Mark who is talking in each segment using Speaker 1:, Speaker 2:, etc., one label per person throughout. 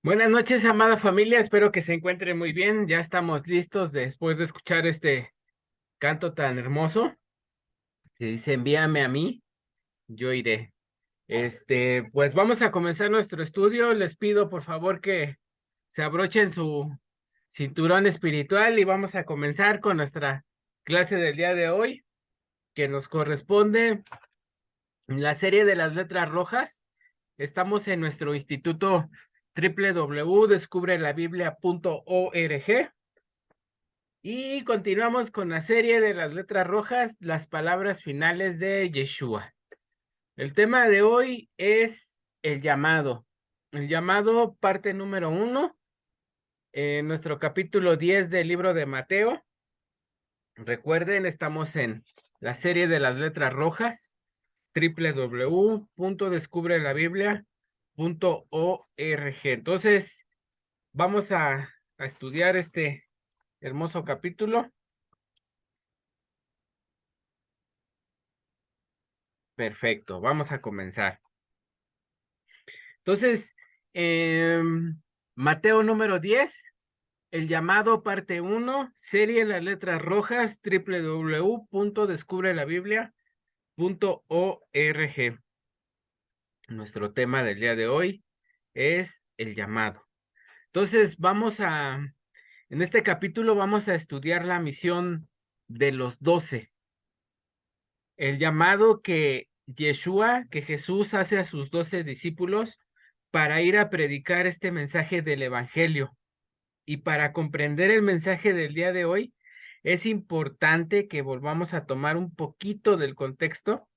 Speaker 1: Buenas noches, amada familia. Espero que se encuentren muy bien. Ya estamos listos después de escuchar este canto tan hermoso que dice, envíame a mí, yo iré. Pues vamos a comenzar nuestro estudio. Les pido por favor que se abrochen su cinturón espiritual y vamos a comenzar con nuestra clase del día de hoy, que nos corresponde en la serie de las letras rojas. Estamos en nuestro instituto www.descubrelabiblia.org. Y continuamos con la serie de las letras rojas, las palabras finales de Yeshua. El tema de hoy es el llamado. El llamado, parte número 1, en nuestro capítulo 10 del libro de Mateo. Recuerden, estamos en la serie de las letras rojas, www.descubrelabiblia.org. Entonces, vamos a estudiar este hermoso capítulo. Perfecto, vamos a comenzar. Entonces, Mateo número 10, el llamado parte 1, serie Las Letras Rojas, www.descubrelabiblia.org. Nuestro tema del día de hoy es el llamado. Entonces, en este capítulo vamos a estudiar la misión de los 12, el llamado que Yeshua, que Jesús hace a sus 12 discípulos para ir a predicar este mensaje del Evangelio. Y para comprender el mensaje del día de hoy, es importante que volvamos a tomar un poquito del contexto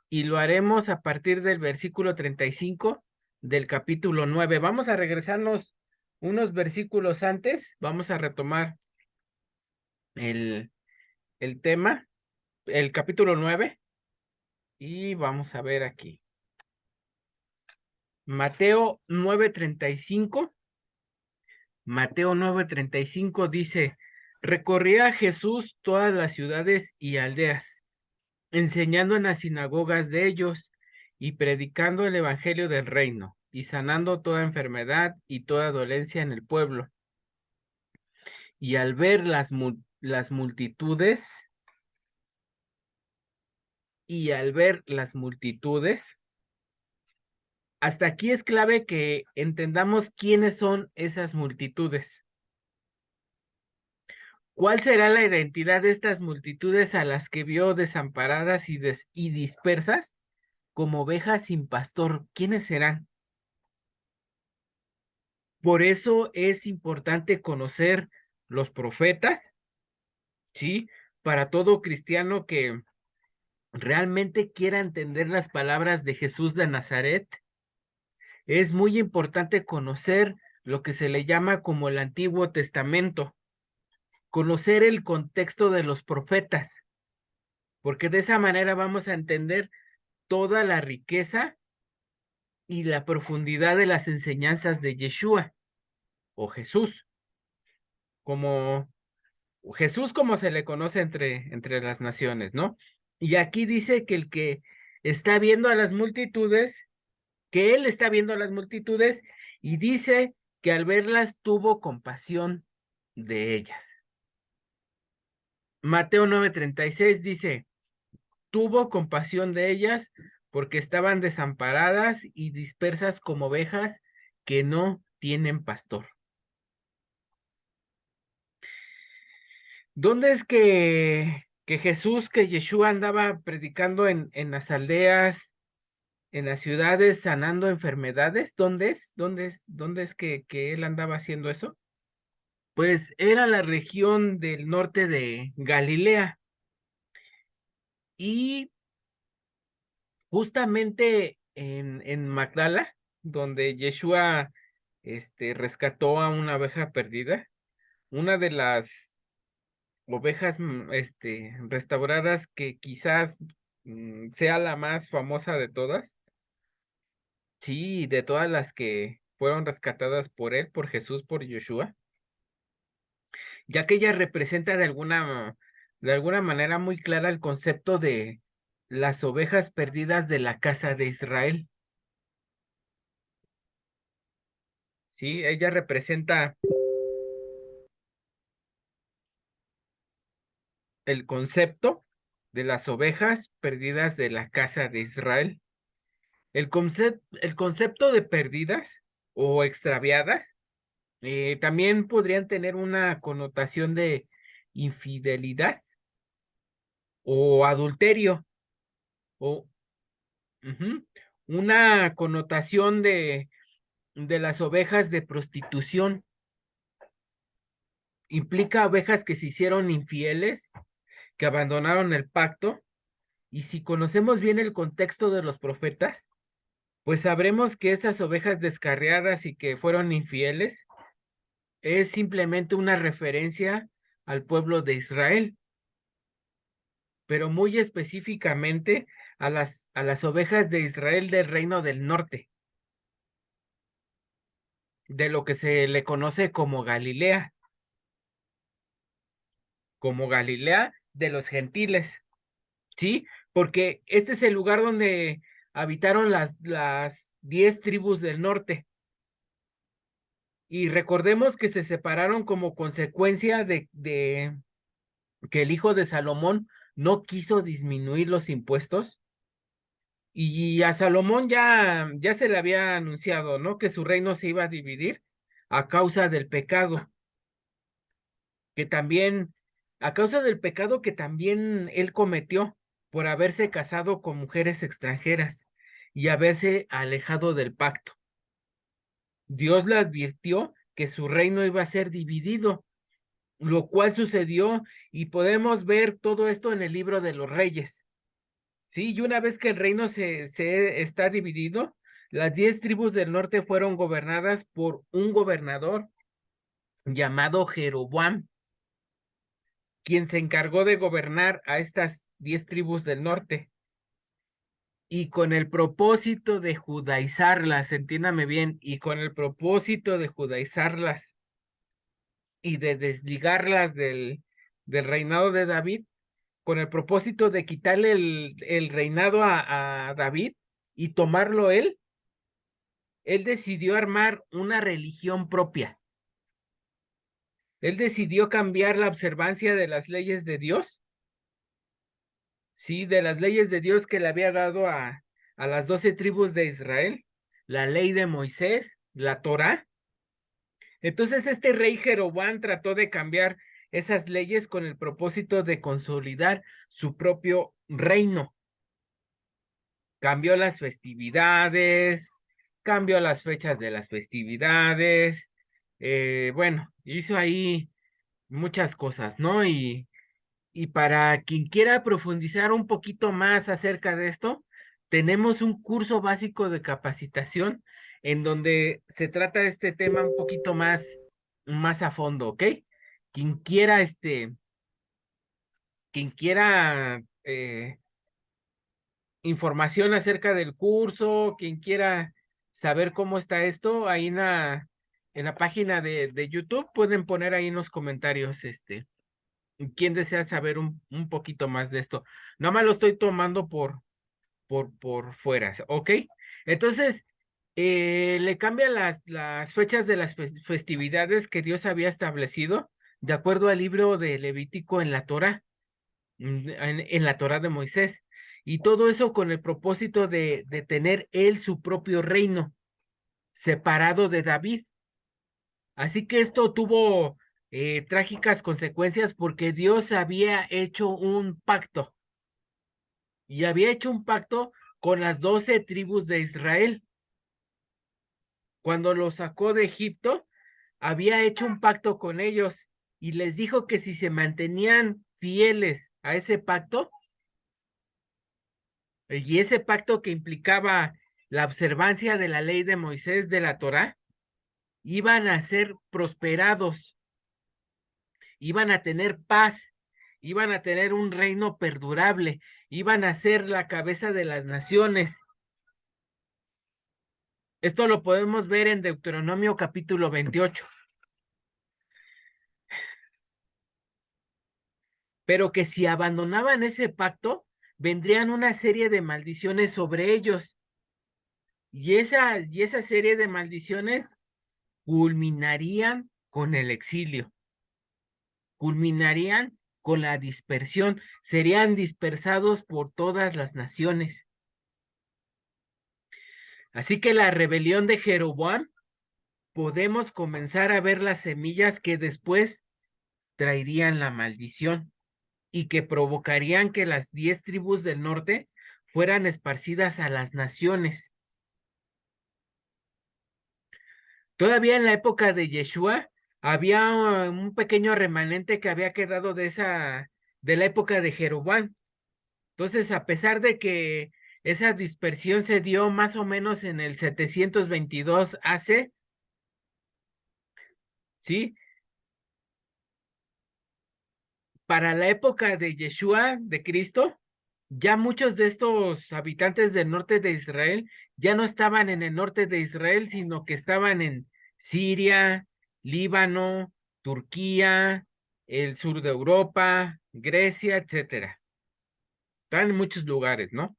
Speaker 1: y lo haremos a partir del versículo 35 del capítulo 9. Vamos a regresarnos unos versículos antes, vamos a retomar el, el tema, el capítulo 9, y vamos a ver aquí. Mateo 9:35. Mateo 9:35 dice, recorría Jesús todas las ciudades y aldeas, enseñando en las sinagogas de ellos y predicando el evangelio del reino y sanando toda enfermedad y toda dolencia en el pueblo. Y al ver las multitudes, hasta aquí es clave que entendamos quiénes son esas multitudes. ¿Cuál será la identidad de estas multitudes a las que vio desamparadas y dispersas como ovejas sin pastor? ¿Quiénes serán? Por eso es importante conocer los profetas, ¿sí? Para todo cristiano que realmente quiera entender las palabras de Jesús de Nazaret, es muy importante conocer lo que se le llama como el Antiguo Testamento, conocer el contexto de los profetas, porque de esa manera vamos a entender toda la riqueza y la profundidad de las enseñanzas de Yeshua o Jesús, como como se le conoce entre las naciones, ¿no? Y aquí dice que el que está viendo a las multitudes, que él está viendo a las multitudes y dice que al verlas tuvo compasión de ellas. Mateo 9:36 dice, tuvo compasión de ellas porque estaban desamparadas y dispersas como ovejas que no tienen pastor. ¿Dónde es que Jesús, que Yeshua andaba predicando en las aldeas, en las ciudades, sanando enfermedades? ¿Dónde es? ¿Dónde es que él andaba haciendo eso? Pues era la región del norte de Galilea. Y justamente en Magdala, donde Yeshua rescató a una oveja perdida, una de las ovejas restauradas que quizás sea la más famosa de todas, sí, de todas las que fueron rescatadas por él, por Jesús, por Yeshua, ya que ella representa de alguna manera muy clara el concepto de las ovejas perdidas de la casa de Israel. ¿sí? Ella representa el concepto de las ovejas perdidas de la casa de Israel. El concepto de perdidas o extraviadas también podrían tener una connotación de infidelidad o adulterio o ujú, una connotación de las ovejas de prostitución. Implica ovejas que se hicieron infieles, que abandonaron el pacto, y si conocemos bien el contexto de los profetas, pues sabremos que esas ovejas descarriadas y que fueron infieles es simplemente una referencia al pueblo de Israel, pero muy específicamente a las ovejas de Israel del reino del norte, de lo que se le conoce como Galilea de los gentiles, ¿sí? Porque este es el lugar donde habitaron las 10 tribus del norte. Y recordemos que se separaron como consecuencia de que el hijo de Salomón no quiso disminuir los impuestos. Y a Salomón ya se le había anunciado, ¿no? Que su reino se iba a dividir a causa del pecado, que también, a causa del pecado que también él cometió por haberse casado con mujeres extranjeras y haberse alejado del pacto. Dios le advirtió que su reino iba a ser dividido, lo cual sucedió y podemos ver todo esto en el libro de los Reyes. Sí, y una vez que el reino se está dividido, las 10 tribus del norte fueron gobernadas por un gobernador llamado Jeroboam, quien se encargó de gobernar a estas 10 tribus del norte. Y con el propósito de judaizarlas, entiéndame bien, y con el propósito de judaizarlas y de desligarlas del reinado de David, con el propósito de quitarle el reinado a David y tomarlo él decidió armar una religión propia. Él decidió cambiar la observancia de las leyes de Dios, sí, de las leyes de Dios que le había dado a las 12 tribus de Israel, la ley de Moisés, la Torá. Entonces este rey Jeroboam trató de cambiar esas leyes con el propósito de consolidar su propio reino. Cambió las festividades, cambió las fechas de las festividades, bueno, hizo ahí muchas cosas, ¿no? Y para quien quiera profundizar un poquito más acerca de esto, tenemos un curso básico de capacitación en donde se trata este tema un poquito más a fondo, ¿ok? Quien quiera, quien quiera información acerca del curso, quien quiera saber cómo está esto, ahí en la página de YouTube pueden poner ahí en los comentarios, quién desea saber un poquito más de esto. Nada más lo estoy tomando por fuera, ¿ok? Entonces, le cambian las fechas de las festividades que Dios había establecido de acuerdo al libro de Levítico en la Torá, en la Torá de Moisés. Y todo eso con el propósito de tener él su propio reino, separado de David. Así que esto tuvo trágicas consecuencias porque Dios había hecho un pacto y había hecho un pacto con las 12 tribus de Israel. Cuando los sacó de Egipto, había hecho un pacto con ellos y les dijo que si se mantenían fieles a ese pacto, y ese pacto que implicaba la observancia de la ley de Moisés de la Torá, iban a ser prosperados, iban a tener paz, iban a tener un reino perdurable, iban a ser la cabeza de las naciones. Esto lo podemos ver en Deuteronomio capítulo 28. Pero que si abandonaban ese pacto, vendrían una serie de maldiciones sobre ellos. Y esa serie de maldiciones culminarían con el exilio, culminarían con la dispersión, serían dispersados por todas las naciones. Así que la rebelión de Jeroboam, podemos comenzar a ver las semillas que después traerían la maldición y que provocarían que las 10 tribus del norte fueran esparcidas a las naciones. Todavía en la época de Yeshua había un pequeño remanente que había quedado de la época de Jeroboam. Entonces, a pesar de que esa dispersión se dio más o menos en el 722 AC, ¿sí? Para la época de Yeshua, de Cristo, ya muchos de estos habitantes del norte de Israel ya no estaban en el norte de Israel, sino que estaban en Siria, Líbano, Turquía, el sur de Europa, Grecia, etcétera. Estaban en muchos lugares, ¿no?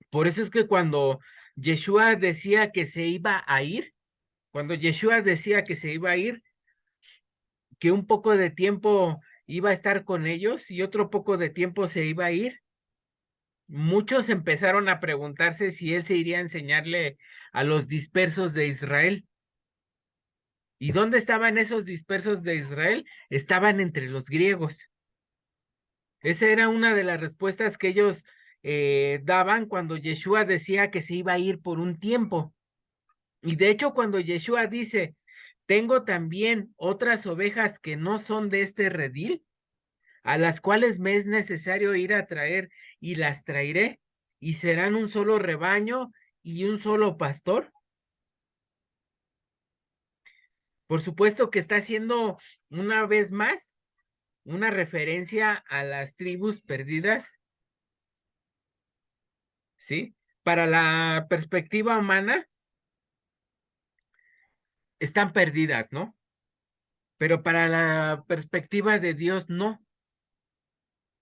Speaker 1: Por eso es que cuando Yeshua decía que se iba a ir, cuando Yeshua decía que se iba a ir, que un poco de tiempo iba a estar con ellos y otro poco de tiempo se iba a ir, muchos empezaron a preguntarse si él se iría a enseñarle a los dispersos de Israel. ¿Y dónde estaban esos dispersos de Israel? Estaban entre los griegos. Esa era una de las respuestas que ellos daban cuando Yeshua decía que se iba a ir por un tiempo. Y de hecho, cuando Yeshua dice, tengo también otras ovejas que no son de este redil, a las cuales me es necesario ir a traer, y las traeré, y serán un solo rebaño y un solo pastor. Por supuesto que está haciendo una vez más una referencia a las tribus perdidas, ¿sí? Para la perspectiva humana, están perdidas, ¿no? Pero para la perspectiva de Dios, no,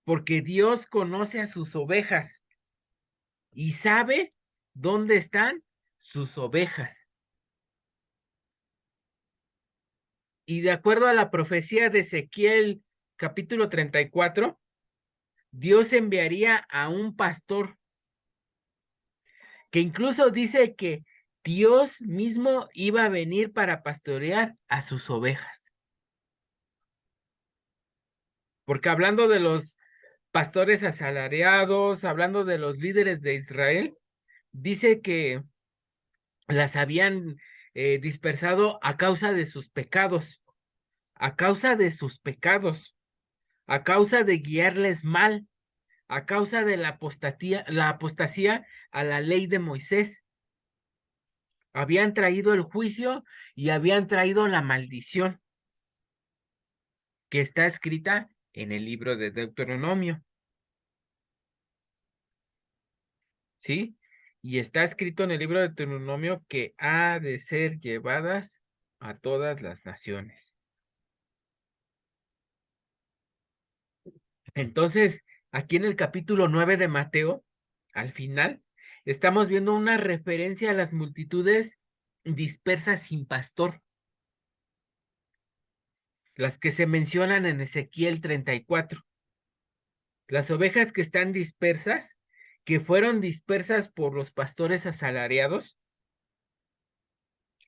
Speaker 1: porque Dios conoce a sus ovejas y sabe dónde están sus ovejas. Y de acuerdo a la profecía de Ezequiel capítulo 34, Dios enviaría a un pastor que incluso dice que Dios mismo iba a venir para pastorear a sus ovejas. Porque hablando de los pastores asalariados, hablando de los líderes de Israel, dice que las habían dispersado a causa de sus pecados, a causa de sus pecados, a causa de guiarles mal, a causa de la apostasía a la ley de Moisés. Habían traído el juicio y habían traído la maldición que está escrita en el libro de Deuteronomio, ¿sí? Y está escrito en el libro de Deuteronomio que ha de ser llevadas a todas las naciones. Entonces, aquí en el capítulo 9 de Mateo, al final, estamos viendo una referencia a las multitudes dispersas sin pastor, las que se mencionan en Ezequiel 34. Las ovejas que están dispersas, que fueron dispersas por los pastores asalariados,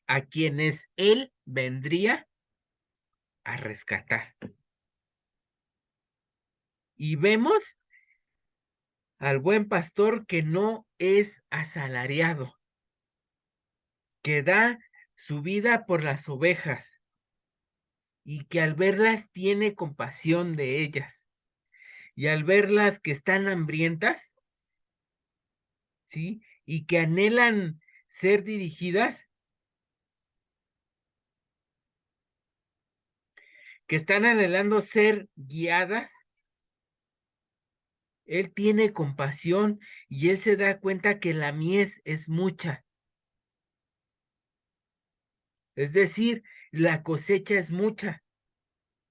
Speaker 1: a quienes él vendría a rescatar. Y vemos al buen pastor que no es asalariado, que da su vida por las ovejas y que al verlas tiene compasión de ellas. Y al verlas que están hambrientas, ¿sí? Y que anhelan ser dirigidas, que están anhelando ser guiadas, él tiene compasión y él se da cuenta que la mies es mucha. Es decir, la cosecha es mucha.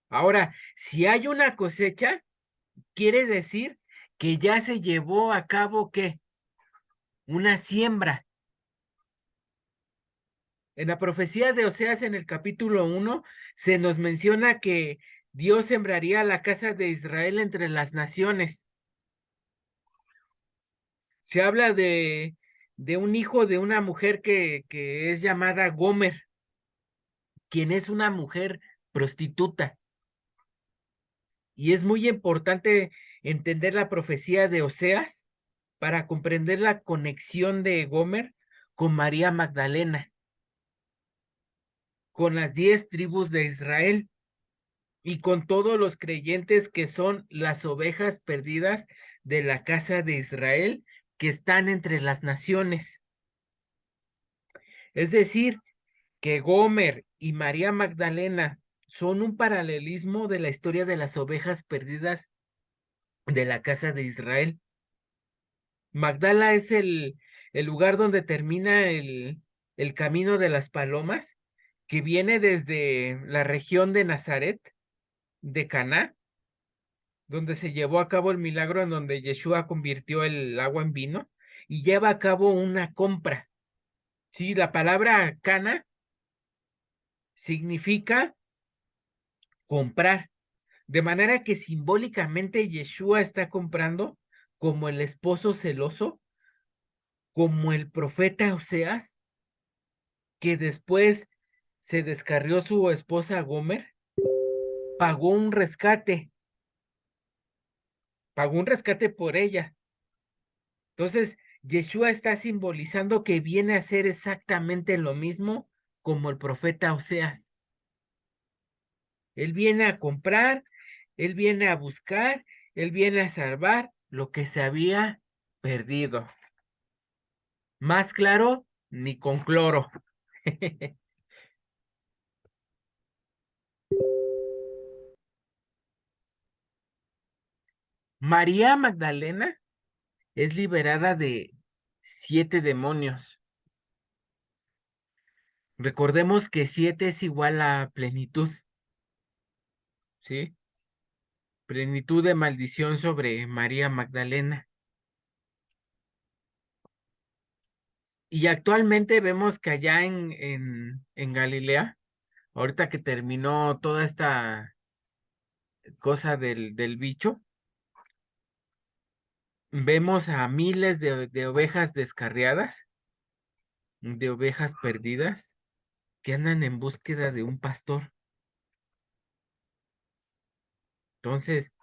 Speaker 1: Ahora, si hay una cosecha, quiere decir que ya se llevó a cabo, ¿qué? Una siembra. En la profecía de Oseas, en el capítulo 1, se nos menciona que Dios sembraría la casa de Israel entre las naciones. Se habla de un hijo de una mujer que es llamada Gomer, quien es una mujer prostituta. Y es muy importante entender la profecía de Oseas para comprender la conexión de Gomer con María Magdalena, con las 10 tribus de Israel y con todos los creyentes que son las ovejas perdidas de la casa de Israel que están entre las naciones. Es decir, que Gomer y María Magdalena son un paralelismo de la historia de las ovejas perdidas de la casa de Israel. Magdala es el lugar donde termina el camino de las palomas, que viene desde la región de Nazaret, de Caná, donde se llevó a cabo el milagro en donde Yeshua convirtió el agua en vino y lleva a cabo una compra. Sí, la palabra Cana significa comprar, de manera que simbólicamente Yeshua está comprando como el esposo celoso, como el profeta Oseas, que después se descarrió su esposa Gomer, pagó un rescate, pagó un rescate por ella. Entonces, Yeshua está simbolizando que viene a hacer exactamente lo mismo como el profeta Oseas. Él viene a comprar, él viene a buscar, él viene a salvar lo que se había perdido. Más claro, ni con cloro. María Magdalena es liberada de 7 demonios. Recordemos que 7 es igual a plenitud, ¿sí? Plenitud de maldición sobre María Magdalena. Y actualmente vemos que allá en Galilea, ahorita que terminó toda esta cosa del bicho, vemos a miles de ovejas descarriadas, de ovejas perdidas, que andan en búsqueda de un pastor. Entonces,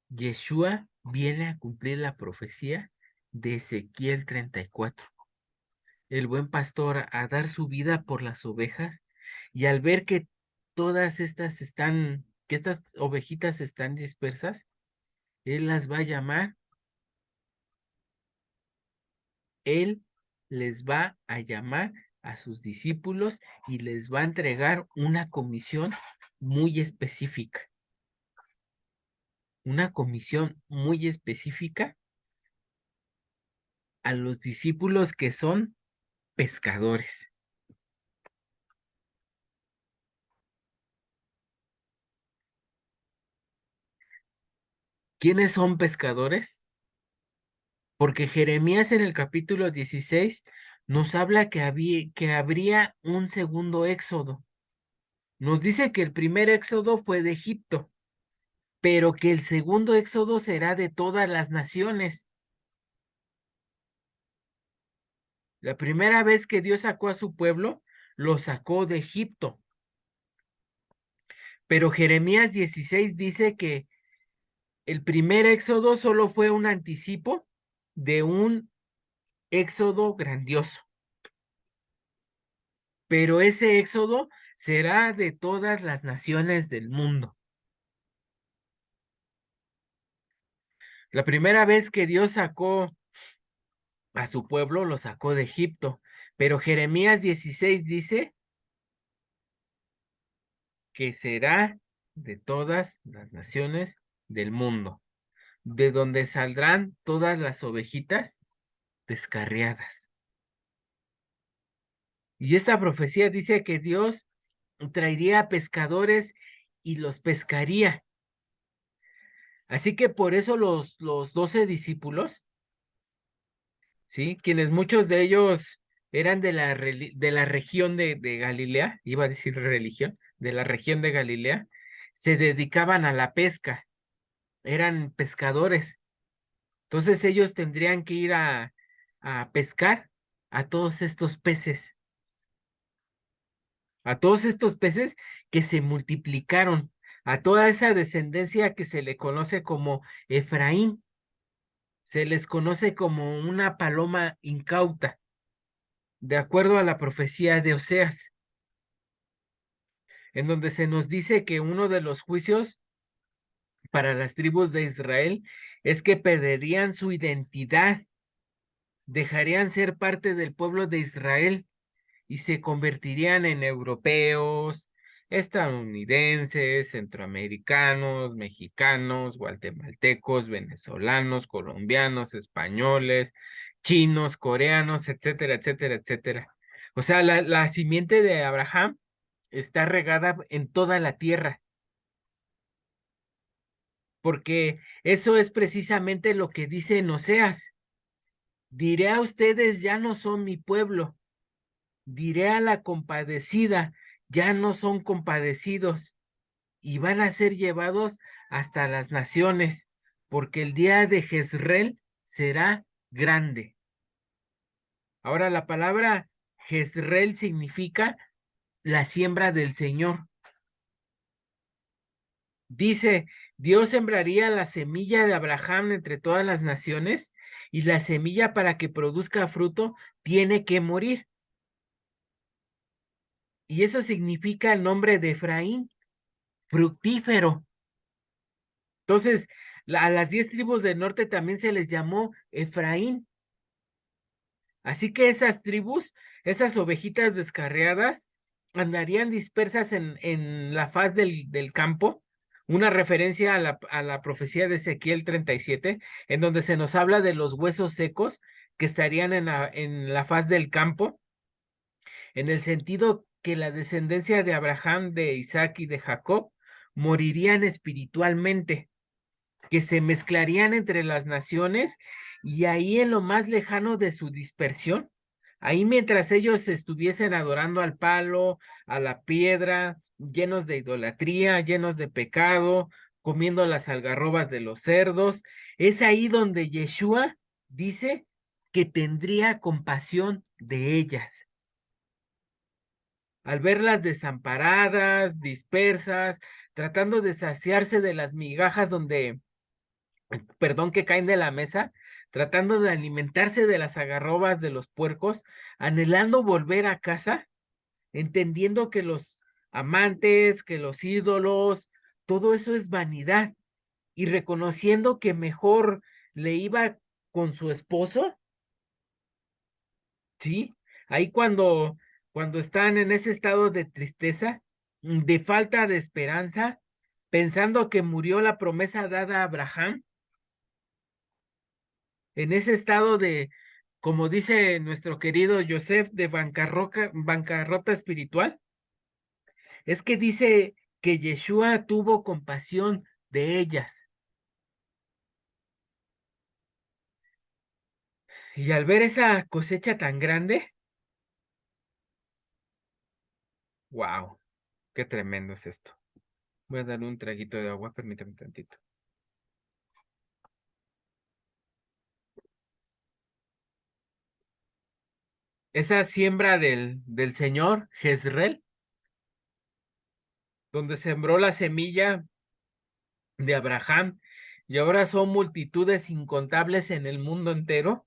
Speaker 1: Yeshua viene a cumplir la profecía de Ezequiel 34. El buen pastor a dar su vida por las ovejas y al ver que todas estas están, que estas ovejitas están dispersas, él las va a llamar, él les va a llamar a sus discípulos y les va a entregar una comisión muy específica, una comisión muy específica a los discípulos que son pescadores. ¿Quiénes son pescadores? Porque Jeremías en el capítulo 16 nos habla que habría un segundo éxodo. Nos dice que el primer éxodo fue de Egipto, pero que el segundo éxodo será de todas las naciones. La primera vez que Dios sacó a su pueblo, lo sacó de Egipto. Pero Jeremías 16 dice que el primer éxodo solo fue un anticipo de un éxodo grandioso. Pero ese éxodo será de todas las naciones del mundo. La primera vez que Dios sacó a su pueblo, lo sacó de Egipto, pero Jeremías 16 dice que será de todas las naciones del mundo, de donde saldrán todas las ovejitas descarriadas. Y esta profecía dice que Dios traería pescadores y los pescaría. Así que por eso los 12 discípulos, ¿sí? Quienes muchos de ellos eran de la región de Galilea, iba a decir religión, de la región de Galilea, se dedicaban a la pesca, eran pescadores. Entonces ellos tendrían que ir a pescar a todos estos peces, a todos estos peces que se multiplicaron, a toda esa descendencia que se le conoce como Efraín, se les conoce como una paloma incauta, de acuerdo a la profecía de Oseas, en donde se nos dice que uno de los juicios para las tribus de Israel es que perderían su identidad, dejarían ser parte del pueblo de Israel y se convertirían en europeos, estadounidenses, centroamericanos, mexicanos, guatemaltecos, venezolanos, colombianos, españoles, chinos, coreanos, etcétera, etcétera, etcétera. O sea, la simiente de Abraham está regada en toda la tierra, porque eso es precisamente lo que dice en Oseas. Diré a ustedes, ya no son mi pueblo. Diré a la compadecida, ya no son compadecidos, y van a ser llevados hasta las naciones, porque el día de Jezreel será grande. Ahora, la palabra Jezreel significa la siembra del Señor. Dice, Dios sembraría la semilla de Abraham entre todas las naciones, y la semilla para que produzca fruto tiene que morir. Y eso significa el nombre de Efraín, fructífero. Entonces, a las 10 tribus del norte también se les llamó Efraín. Así que esas tribus, esas ovejitas descarriadas, andarían dispersas en la faz del campo, una referencia a la profecía de Ezequiel 37, en donde se nos habla de los huesos secos que estarían en la faz del campo, en el sentido que la descendencia de Abraham, de Isaac y de Jacob morirían espiritualmente, que se mezclarían entre las naciones y ahí en lo más lejano de su dispersión, ahí mientras ellos estuviesen adorando al palo, a la piedra, llenos de idolatría, llenos de pecado, comiendo las algarrobas de los cerdos, es ahí donde Yeshua dice que tendría compasión de ellas. Al verlas desamparadas, dispersas, tratando de saciarse de las migajas donde perdón, que caen de la mesa, tratando de alimentarse de las agarrobas de los puercos, anhelando volver a casa, entendiendo que los amantes, que los ídolos, todo eso es vanidad, y reconociendo que mejor le iba con su esposo, ¿sí? Ahí cuando están en ese estado de tristeza, de falta de esperanza, pensando que murió la promesa dada a Abraham, en ese estado de, como dice nuestro querido Joseph, de bancarrota espiritual, es que dice que Yeshua tuvo compasión de ellas. Y al ver esa cosecha tan grande, wow, qué tremendo es esto. Voy a darle un traguito de agua, permítame tantito. Esa siembra del Señor, Jezreel, donde sembró la semilla de Abraham, y ahora son multitudes incontables en el mundo entero.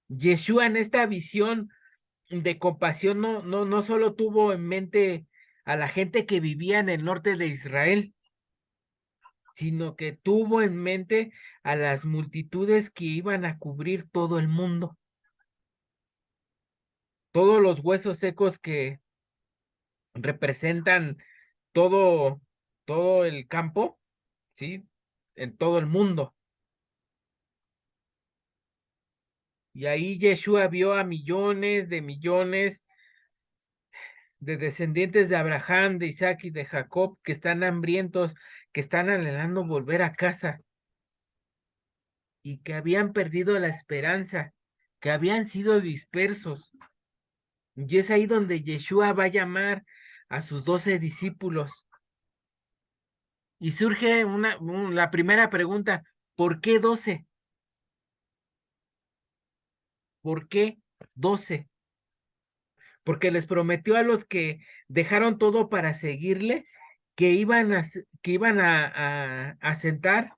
Speaker 1: Yeshua en esta visión de compasión no solo tuvo en mente a la gente que vivía en el norte de Israel, sino que tuvo en mente a las multitudes que iban a cubrir todo el mundo, todos los huesos secos que representan todo, todo el campo, ¿sí? En todo el mundo. Y ahí Yeshua vio a millones de descendientes de Abraham, de Isaac y de Jacob que están hambrientos, que están anhelando volver a casa y que habían perdido la esperanza, que habían sido dispersos. Y es ahí donde Yeshua va a llamar a sus 12 discípulos. Y surge la primera pregunta, ¿por qué 12? ¿Por qué 12? Porque les prometió a los que dejaron todo para seguirle que iban a sentar,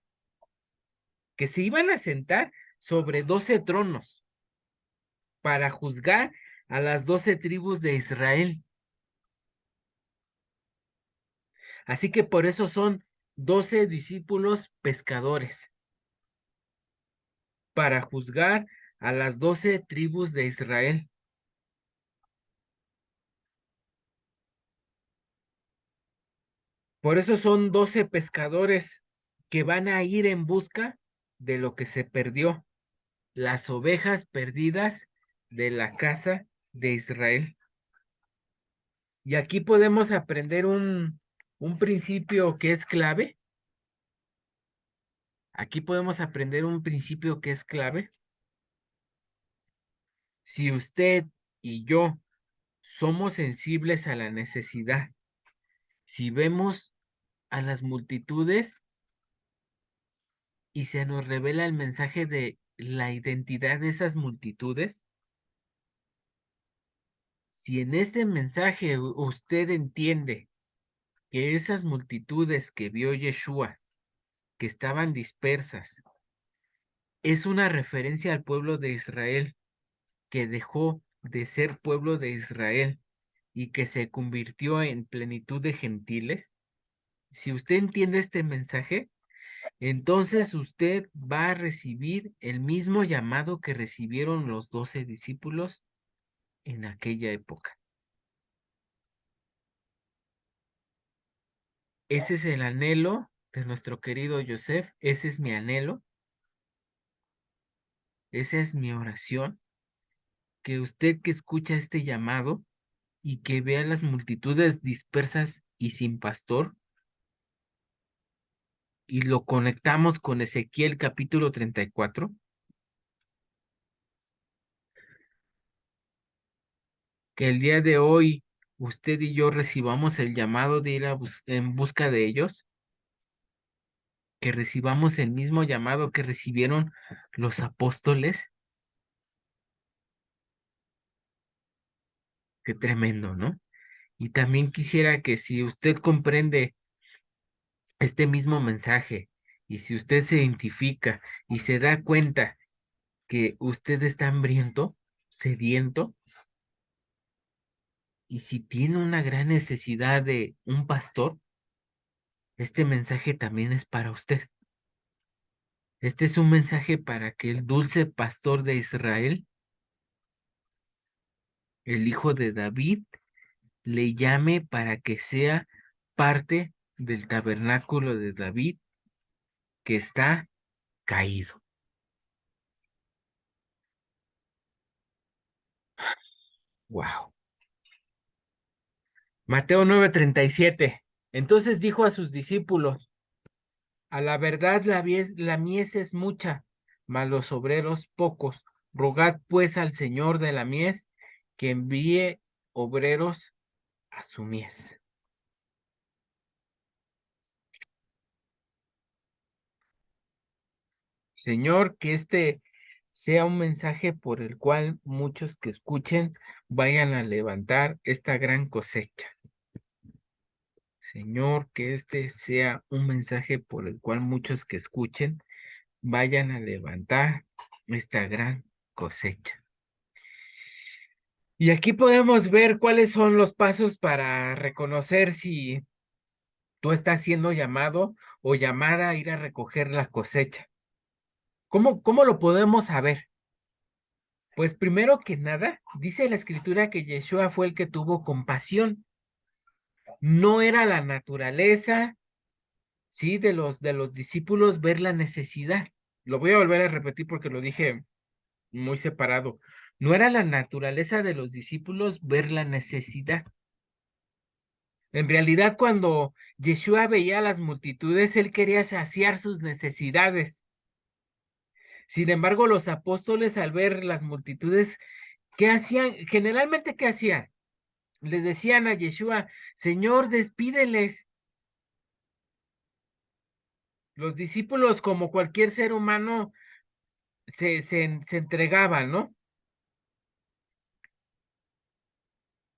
Speaker 1: que se iban a sentar sobre 12 tronos para juzgar a las 12 tribus de Israel. Así que por eso son 12 discípulos pescadores, para juzgar a las 12 tribus de Israel. Por eso son 12 pescadores que van a ir en busca de lo que se perdió, las ovejas perdidas de la casa de Israel. Y aquí podemos aprender un principio que es clave. Aquí podemos aprender un principio que es clave. Si usted y yo somos sensibles a la necesidad, si vemos a las multitudes y se nos revela el mensaje de la identidad de esas multitudes, si en ese mensaje usted entiende que esas multitudes que vio Yeshua, que estaban dispersas, es una referencia al pueblo de Israel, que dejó de ser pueblo de Israel y que se convirtió en plenitud de gentiles, si usted entiende este mensaje, entonces usted va a recibir el mismo llamado que recibieron los 12 discípulos en aquella época. Ese es el anhelo de nuestro querido Joseph, ese es mi anhelo, esa es mi oración, que usted que escucha este llamado y que vea las multitudes dispersas y sin pastor, y lo conectamos con Ezequiel capítulo 34, que el día de hoy usted y yo recibamos el llamado de ir en busca de ellos, que recibamos el mismo llamado que recibieron los apóstoles. Qué tremendo, ¿no? Y también quisiera que si usted comprende este mismo mensaje y si usted se identifica y se da cuenta que usted está hambriento, sediento, y si tiene una gran necesidad de un pastor, este mensaje también es para usted. Este es un mensaje para que el dulce pastor de Israel, el hijo de David, le llame para que sea parte del tabernáculo de David que está caído. Wow. Mateo 9:37. Entonces dijo a sus discípulos, a la verdad la mies es mucha, mas los obreros pocos. Rogad pues al Señor de la mies que envíe obreros a su mies. Señor, que este sea un mensaje por el cual muchos que escuchen vayan a levantar esta gran cosecha. Señor, que este sea un mensaje por el cual muchos que escuchen vayan a levantar esta gran cosecha. Y aquí podemos ver cuáles son los pasos para reconocer si tú estás siendo llamado o llamada a ir a recoger la cosecha. ¿Cómo lo podemos saber? Pues primero que nada, dice la escritura que Yeshua fue el que tuvo compasión. No era la naturaleza, sí, de los discípulos ver la necesidad. Lo voy a volver a repetir porque lo dije muy separado. No era la naturaleza de los discípulos ver la necesidad. En realidad, cuando Yeshua veía a las multitudes, él quería saciar sus necesidades. Sin embargo, los apóstoles al ver las multitudes ¿Qué hacían? Generalmente, ¿qué hacían? Le decían a Yeshua, Señor, despídeles. Los discípulos, como cualquier ser humano, se entregaban, ¿no?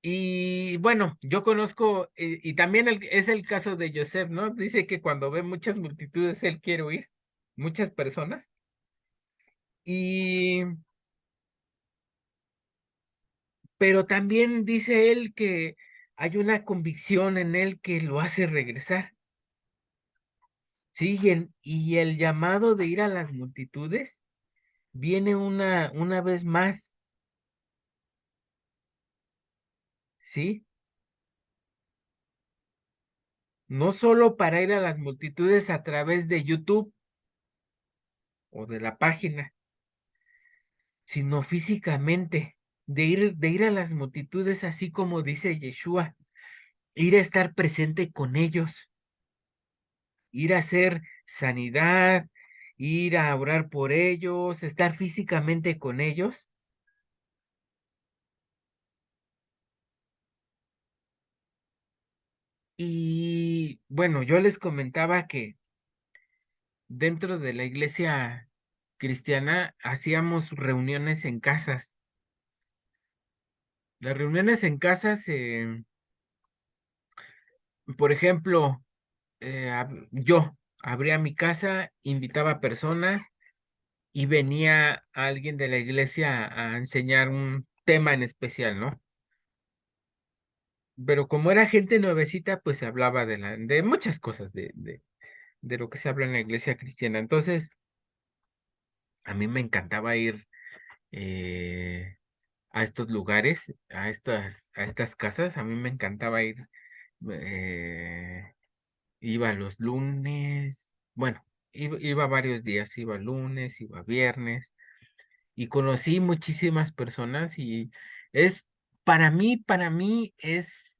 Speaker 1: Y bueno, yo conozco, y también es el caso de Joseph, ¿no? Dice que cuando ve muchas multitudes, él quiere huir, muchas personas. Y, pero también dice él que hay una convicción en él que lo hace regresar. Sí, y el llamado de ir a las multitudes viene una vez más, ¿sí? No solo para ir a las multitudes a través de YouTube o de la página, sino físicamente, de ir a las multitudes, así como dice Yeshua, ir a estar presente con ellos, ir a hacer sanidad, ir a orar por ellos, estar físicamente con ellos. Y bueno, yo les comentaba que dentro de la iglesia cristiana hacíamos reuniones en casas. Las reuniones en casas, por ejemplo, yo abría mi casa, invitaba a personas y venía alguien de la iglesia a enseñar un tema en especial, ¿no? Pero como era gente nuevecita, pues se hablaba de muchas cosas, de lo que se habla en la iglesia cristiana. Entonces, a mí me encantaba ir a estos lugares, a estas casas, a mí me encantaba ir, eh, iba los lunes, bueno, iba varios días, iba lunes, iba viernes, y conocí muchísimas personas y es, para mí es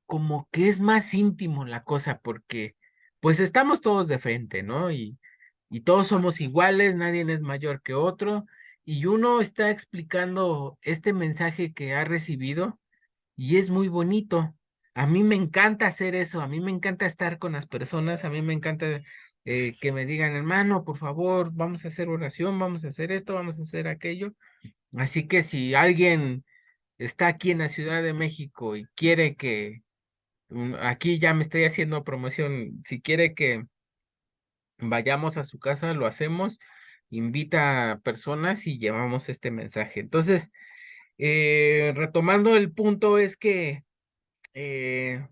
Speaker 1: como que es más íntimo la cosa porque pues estamos todos de frente, ¿no? Y todos somos iguales, nadie es mayor que otro, y uno está explicando este mensaje que ha recibido y es muy bonito. A mí me encanta hacer eso, a mí me encanta estar con las personas, a mí me encanta que me digan, hermano, por favor, vamos a hacer oración, vamos a hacer esto, vamos a hacer aquello. Así que si alguien está aquí en la Ciudad de México y quiere que, aquí ya me estoy haciendo promoción, si quiere que vayamos a su casa, lo hacemos, invita a personas y llevamos este mensaje. Entonces, retomando el punto es eh,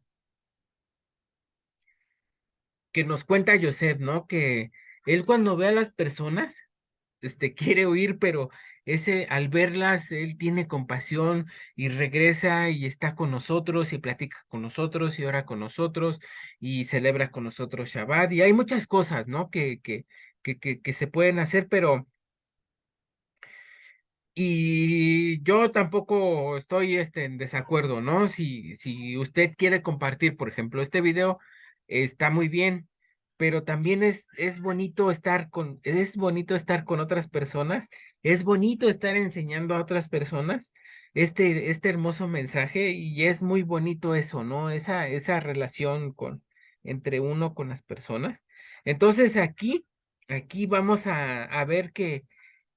Speaker 1: que nos cuenta Joseph, ¿no? Que él cuando ve a las personas, quiere huir, pero al verlas, él tiene compasión y regresa y está con nosotros y platica con nosotros y ora con nosotros y celebra con nosotros Shabbat. Y hay muchas cosas, ¿no? Que se pueden hacer, pero y yo tampoco estoy en desacuerdo, ¿no? Si usted quiere compartir, por ejemplo, este video, está muy bien, pero también es bonito estar con otras personas, es bonito estar enseñando a otras personas este hermoso mensaje, y es muy bonito eso, ¿no? Esa relación entre uno con las personas. Entonces aquí vamos a ver que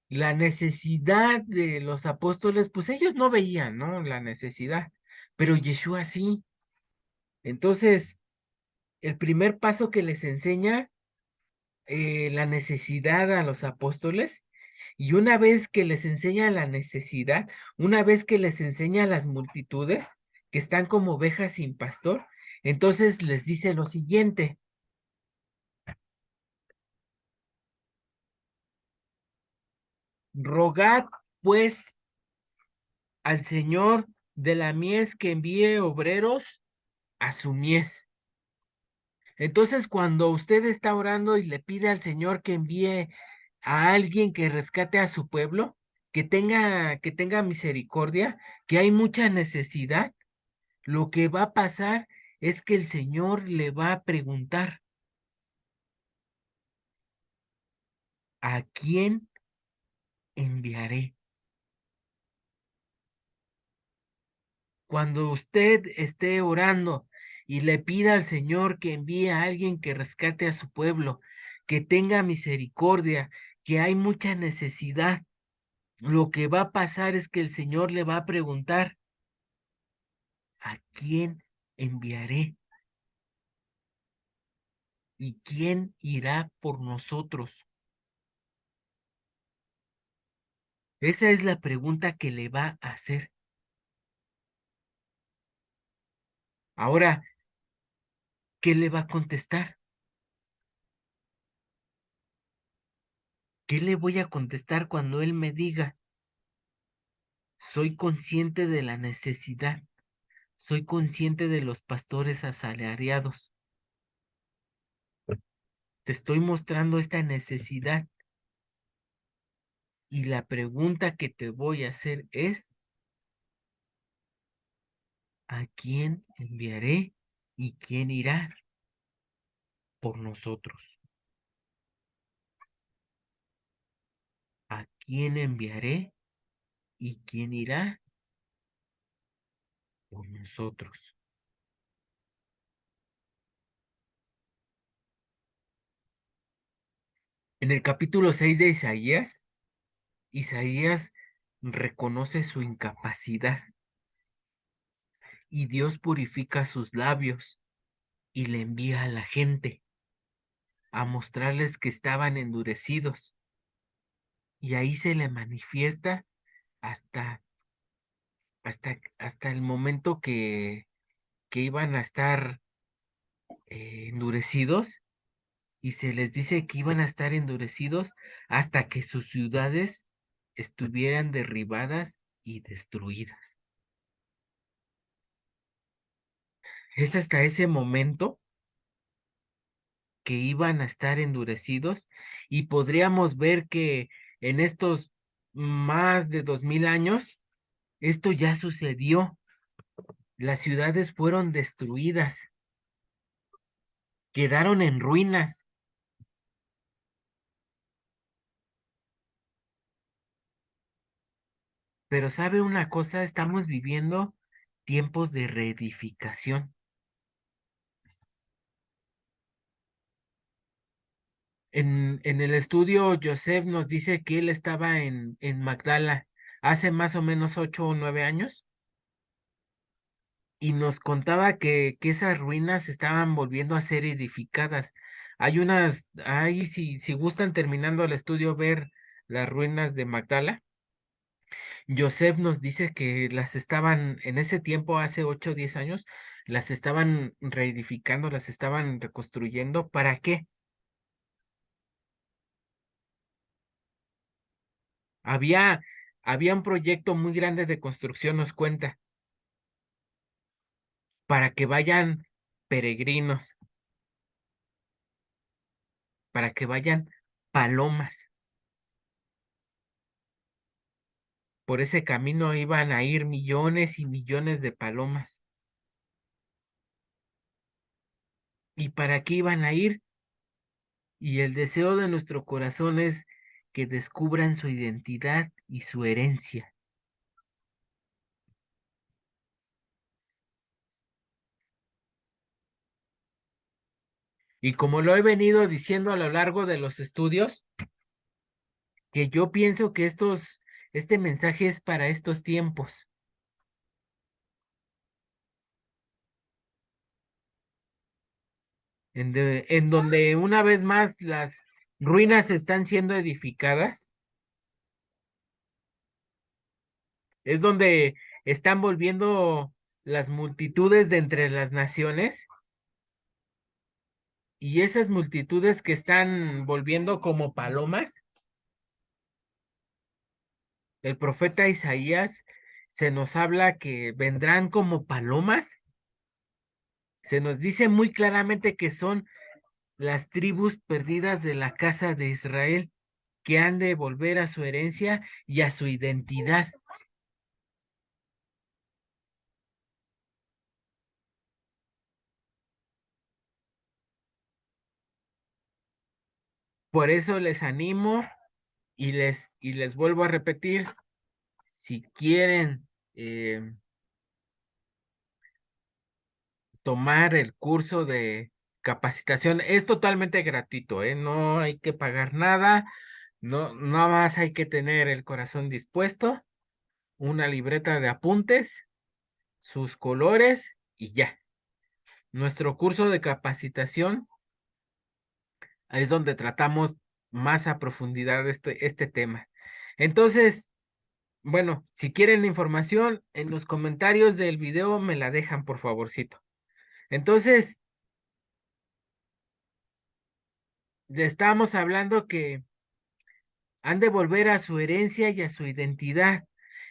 Speaker 1: la necesidad de los apóstoles, pues ellos no veían, ¿no? La necesidad, pero Yeshua sí. Entonces, el primer paso que les enseña, la necesidad a los apóstoles, y una vez que les enseña la necesidad, una vez que les enseña a las multitudes que están como ovejas sin pastor, entonces les dice lo siguiente: rogad pues al Señor de la mies que envíe obreros a su mies. Entonces, cuando usted está orando y le pide al Señor que envíe a alguien que rescate a su pueblo, que tenga misericordia, que hay mucha necesidad, lo que va a pasar es que el Señor le va a preguntar, ¿a quién enviaré. Cuando usted esté orando y le pida al Señor que envíe a alguien que rescate a su pueblo, que tenga misericordia, que hay mucha necesidad, lo que va a pasar es que el Señor le va a preguntar, ¿a quién enviaré? ¿Y quién irá por nosotros? Esa es la pregunta que le va a hacer. Ahora, ¿qué le va a contestar? ¿Qué le voy a contestar cuando él me diga, soy consciente de la necesidad, soy consciente de los pastores asalariados, te estoy mostrando esta necesidad y la pregunta que te voy a hacer es, ¿a quién enviaré y quién irá por nosotros? ¿A quién enviaré y quién irá por nosotros? En el capítulo 6 de Isaías, Isaías reconoce su incapacidad y Dios purifica sus labios y le envía a la gente a mostrarles que estaban endurecidos. Y ahí se le manifiesta hasta, hasta el momento que iban a estar endurecidos y se les dice que iban a estar endurecidos hasta que sus ciudades estuvieran derribadas y destruidas. Es hasta ese momento que iban a estar endurecidos y podríamos ver que en estos más de 2000 años, esto ya sucedió. Las ciudades fueron destruidas, quedaron en ruinas, pero ¿sabe una cosa? Estamos viviendo tiempos de reedificación. En el estudio, Joseph nos dice que él estaba en Magdala hace más o menos 8 o 9 años y nos contaba que esas ruinas se estaban volviendo a ser edificadas. Ahí si gustan terminando el estudio ver las ruinas de Magdala, Joseph nos dice que las estaban, en ese tiempo, hace 8 o 10 años, las estaban reedificando, las estaban reconstruyendo. ¿Para qué? Había, había un proyecto muy grande de construcción, nos cuenta, para que vayan peregrinos, para que vayan palomas. Por ese camino iban a ir millones y millones de palomas. ¿Y para qué iban a ir? Y el deseo de nuestro corazón es que descubran su identidad y su herencia. Y como lo he venido diciendo a lo largo de los estudios, que yo pienso que este mensaje es para estos tiempos, en donde una vez más las ruinas están siendo edificadas, es donde están volviendo las multitudes de entre las naciones y esas multitudes que están volviendo como palomas, el profeta Isaías se nos habla que vendrán como palomas, se nos dice muy claramente que son las tribus perdidas de la casa de Israel que han de volver a su herencia y a su identidad. Por eso les animo y les vuelvo a repetir, si quieren tomar el curso de capacitación, es totalmente gratuito, no hay que pagar nada, no, nada más hay que tener el corazón dispuesto, una libreta de apuntes, sus colores y ya. Nuestro curso de capacitación es donde tratamos más a profundidad este tema. Entonces, bueno, si quieren información, en los comentarios del video me la dejan, por favorcito. Entonces, le estábamos hablando que han de volver a su herencia y a su identidad.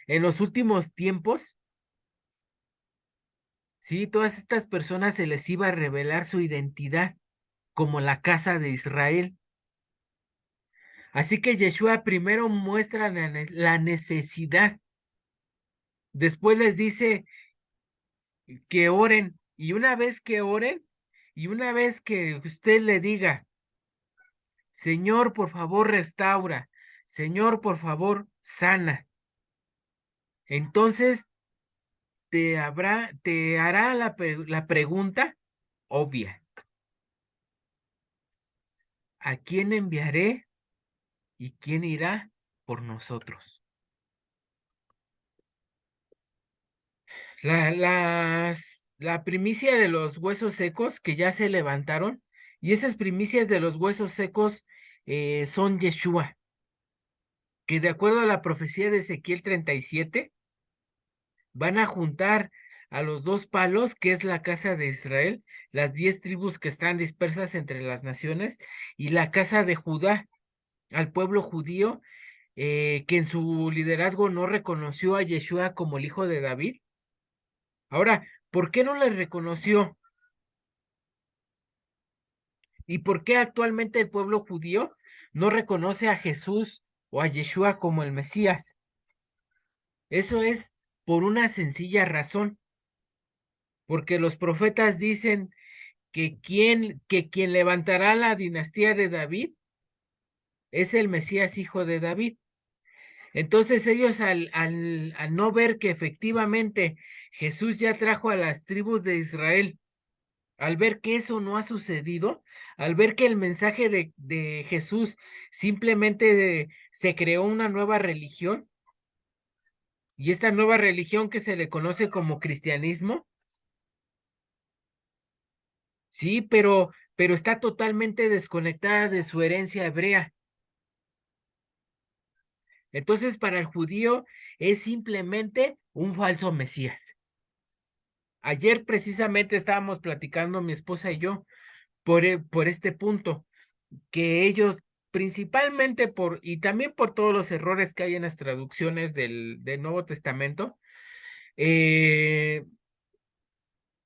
Speaker 1: En los últimos tiempos, sí, todas estas personas se les iba a revelar su identidad como la casa de Israel. Así que Yeshua primero muestra la necesidad, después les dice que oren, y una vez que oren, y una vez que usted le diga, Señor, por favor, restaura, Señor, por favor, sana, entonces te hará la pregunta obvia, ¿a quién enviaré y quién irá por nosotros? La primicia de los huesos secos que ya se levantaron, y esas primicias de los huesos secos son Yeshua, que de acuerdo a la profecía de Ezequiel 37, van a juntar a los dos palos, que es la casa de Israel, las 10 tribus que están dispersas entre las naciones, y la casa de Judá, al pueblo judío, que en su liderazgo no reconoció a Yeshua como el hijo de David. Ahora, ¿por qué no le reconoció? ¿Y por qué actualmente el pueblo judío no reconoce a Jesús o a Yeshua como el Mesías? Eso es por una sencilla razón, porque los profetas dicen que quien levantará la dinastía de David es el Mesías hijo de David. Entonces ellos al no ver que efectivamente Jesús ya trajo a las tribus de Israel, al ver que eso no ha sucedido, al ver que el mensaje de Jesús simplemente se creó una nueva religión, y esta nueva religión que se le conoce como cristianismo, sí, pero está totalmente desconectada de su herencia hebrea. Entonces, para el judío es simplemente un falso Mesías. Ayer precisamente estábamos platicando mi esposa y yo por este punto, que ellos principalmente y también por todos los errores que hay en las traducciones del Nuevo Testamento, eh,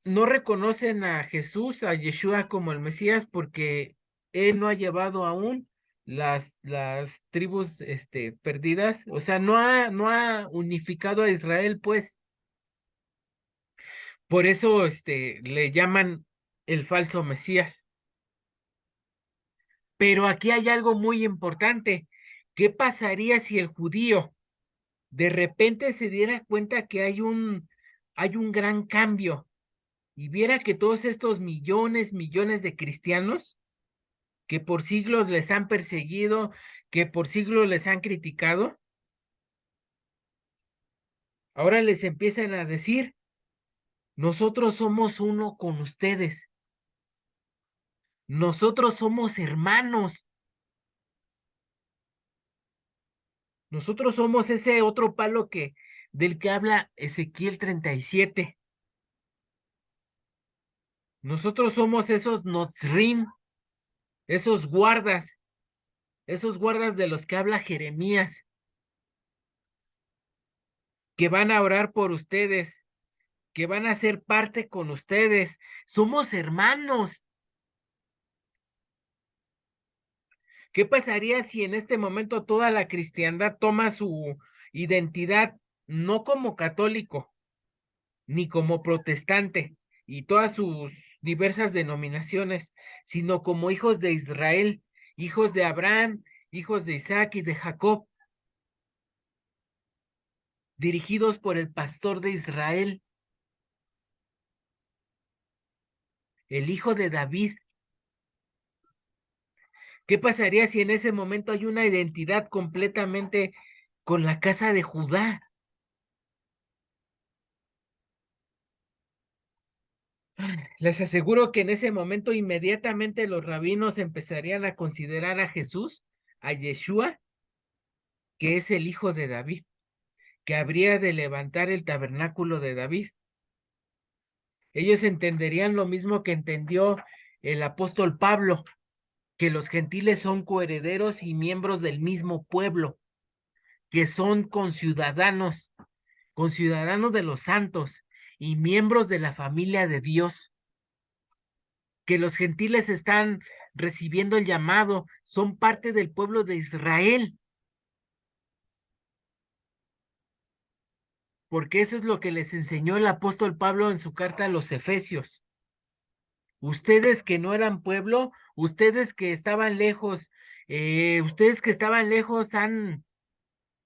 Speaker 1: no reconocen a Jesús, a Yeshua como el Mesías, porque él no ha llevado aún las tribus perdidas, o sea, no ha unificado a Israel, pues. Por eso le llaman el falso Mesías. Pero aquí hay algo muy importante. ¿Qué pasaría si el judío de repente se diera cuenta que hay un gran cambio y viera que todos estos millones, millones de cristianos que por siglos les han perseguido, que por siglos les han criticado, ahora les empiezan a decir, nosotros somos uno con ustedes, nosotros somos hermanos, nosotros somos ese otro palo del que habla Ezequiel 37. Nosotros somos esos Notzrim, esos guardas de los que habla Jeremías, que van a orar por ustedes, que van a ser parte con ustedes. Somos hermanos. ¿Qué pasaría si en este momento toda la cristiandad toma su identidad no como católico, ni como protestante, y todas sus diversas denominaciones, sino como hijos de Israel, hijos de Abraham, hijos de Isaac y de Jacob, dirigidos por el pastor de Israel, el hijo de David. ¿Qué pasaría si en ese momento hay una identidad completamente con la casa de Judá? Les aseguro que en ese momento inmediatamente los rabinos empezarían a considerar a Jesús, a Yeshua, que es el hijo de David, que habría de levantar el tabernáculo de David. Ellos entenderían lo mismo que entendió el apóstol Pablo, que los gentiles son coherederos y miembros del mismo pueblo, que son conciudadanos de los santos y miembros de la familia de Dios, que los gentiles están recibiendo el llamado, son parte del pueblo de Israel, porque eso es lo que les enseñó el apóstol Pablo en su carta a los Efesios. Ustedes que no eran pueblo, ustedes que estaban lejos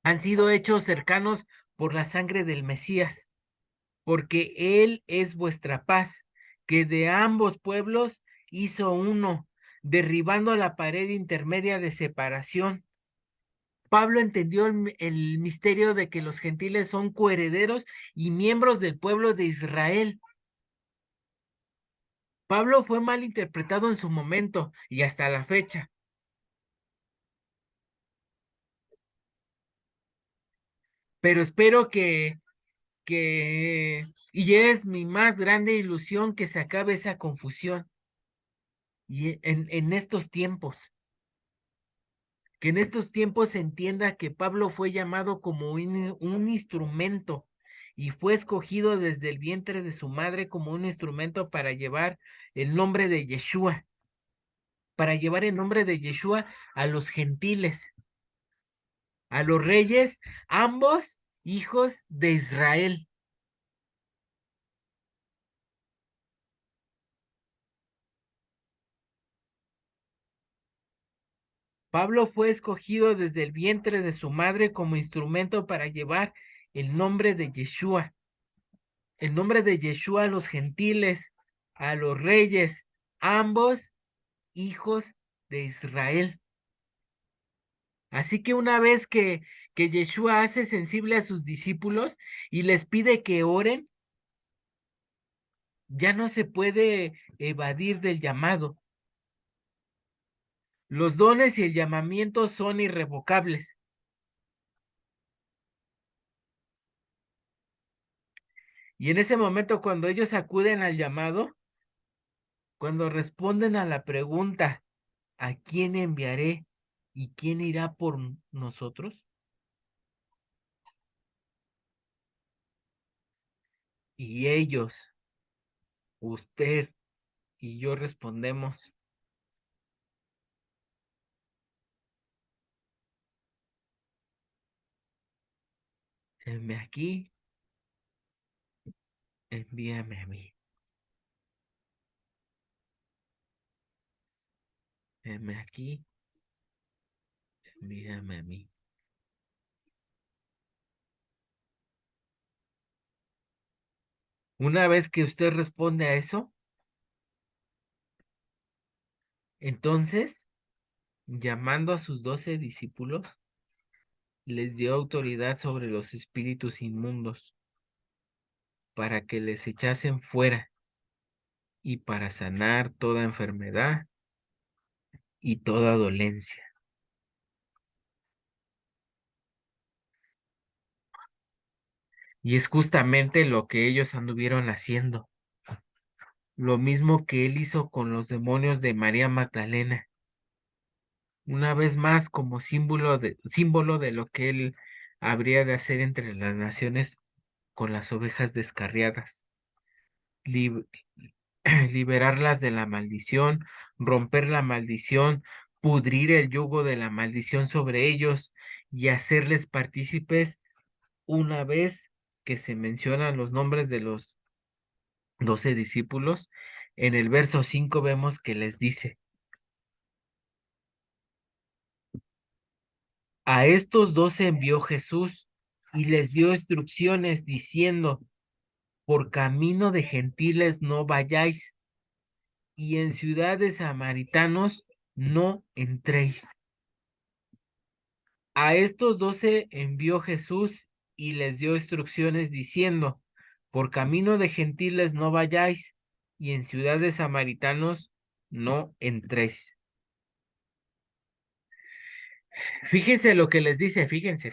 Speaker 1: han sido hechos cercanos por la sangre del Mesías, porque Él es vuestra paz, que de ambos pueblos hizo uno, derribando la pared intermedia de separación. Pablo entendió el misterio de que los gentiles son coherederos y miembros del pueblo de Israel. Pablo fue mal interpretado en su momento y hasta la fecha, pero espero y es mi más grande ilusión que se acabe esa confusión y en estos tiempos, que en estos tiempos se entienda que Pablo fue llamado como un instrumento y fue escogido desde el vientre de su madre como un instrumento para llevar el nombre de Yeshua, para llevar el nombre de Yeshua a los gentiles, a los reyes, ambos hijos de Israel. Pablo fue escogido desde el vientre de su madre como instrumento para llevar el nombre de Yeshua, el nombre de Yeshua a los gentiles, a los reyes, ambos hijos de Israel. Así que una vez que Yeshua hace sensible a sus discípulos y les pide que oren, ya no se puede evadir del llamado. Los dones y el llamamiento son irrevocables. Y en ese momento, cuando ellos acuden al llamado, cuando responden a la pregunta, ¿a quién enviaré y quién irá por nosotros? Y ellos, usted y yo respondemos, heme aquí, envíame a mí, heme aquí, envíame a mí. Una vez que usted responde a eso, entonces, llamando a sus 12 discípulos, les dio autoridad sobre los espíritus inmundos para que les echasen fuera y para sanar toda enfermedad y toda dolencia. Y es justamente lo que ellos anduvieron haciendo, lo mismo que él hizo con los demonios de María Magdalena, una vez más como símbolo de lo que él habría de hacer entre las naciones con las ovejas descarriadas, lib- liberarlas de la maldición, romper la maldición, pudrir el yugo de la maldición sobre ellos y hacerles partícipes una vez que se mencionan los nombres de los 12 discípulos. En el verso 5 vemos que les dice, A estos 12 envió Jesús y les dio instrucciones diciendo, por camino de gentiles no vayáis, y en ciudades samaritanos no entréis. A estos 12 envió Jesús y les dio instrucciones diciendo, por camino de gentiles no vayáis, y en ciudades samaritanos no entréis. Fíjense lo que les dice, fíjense.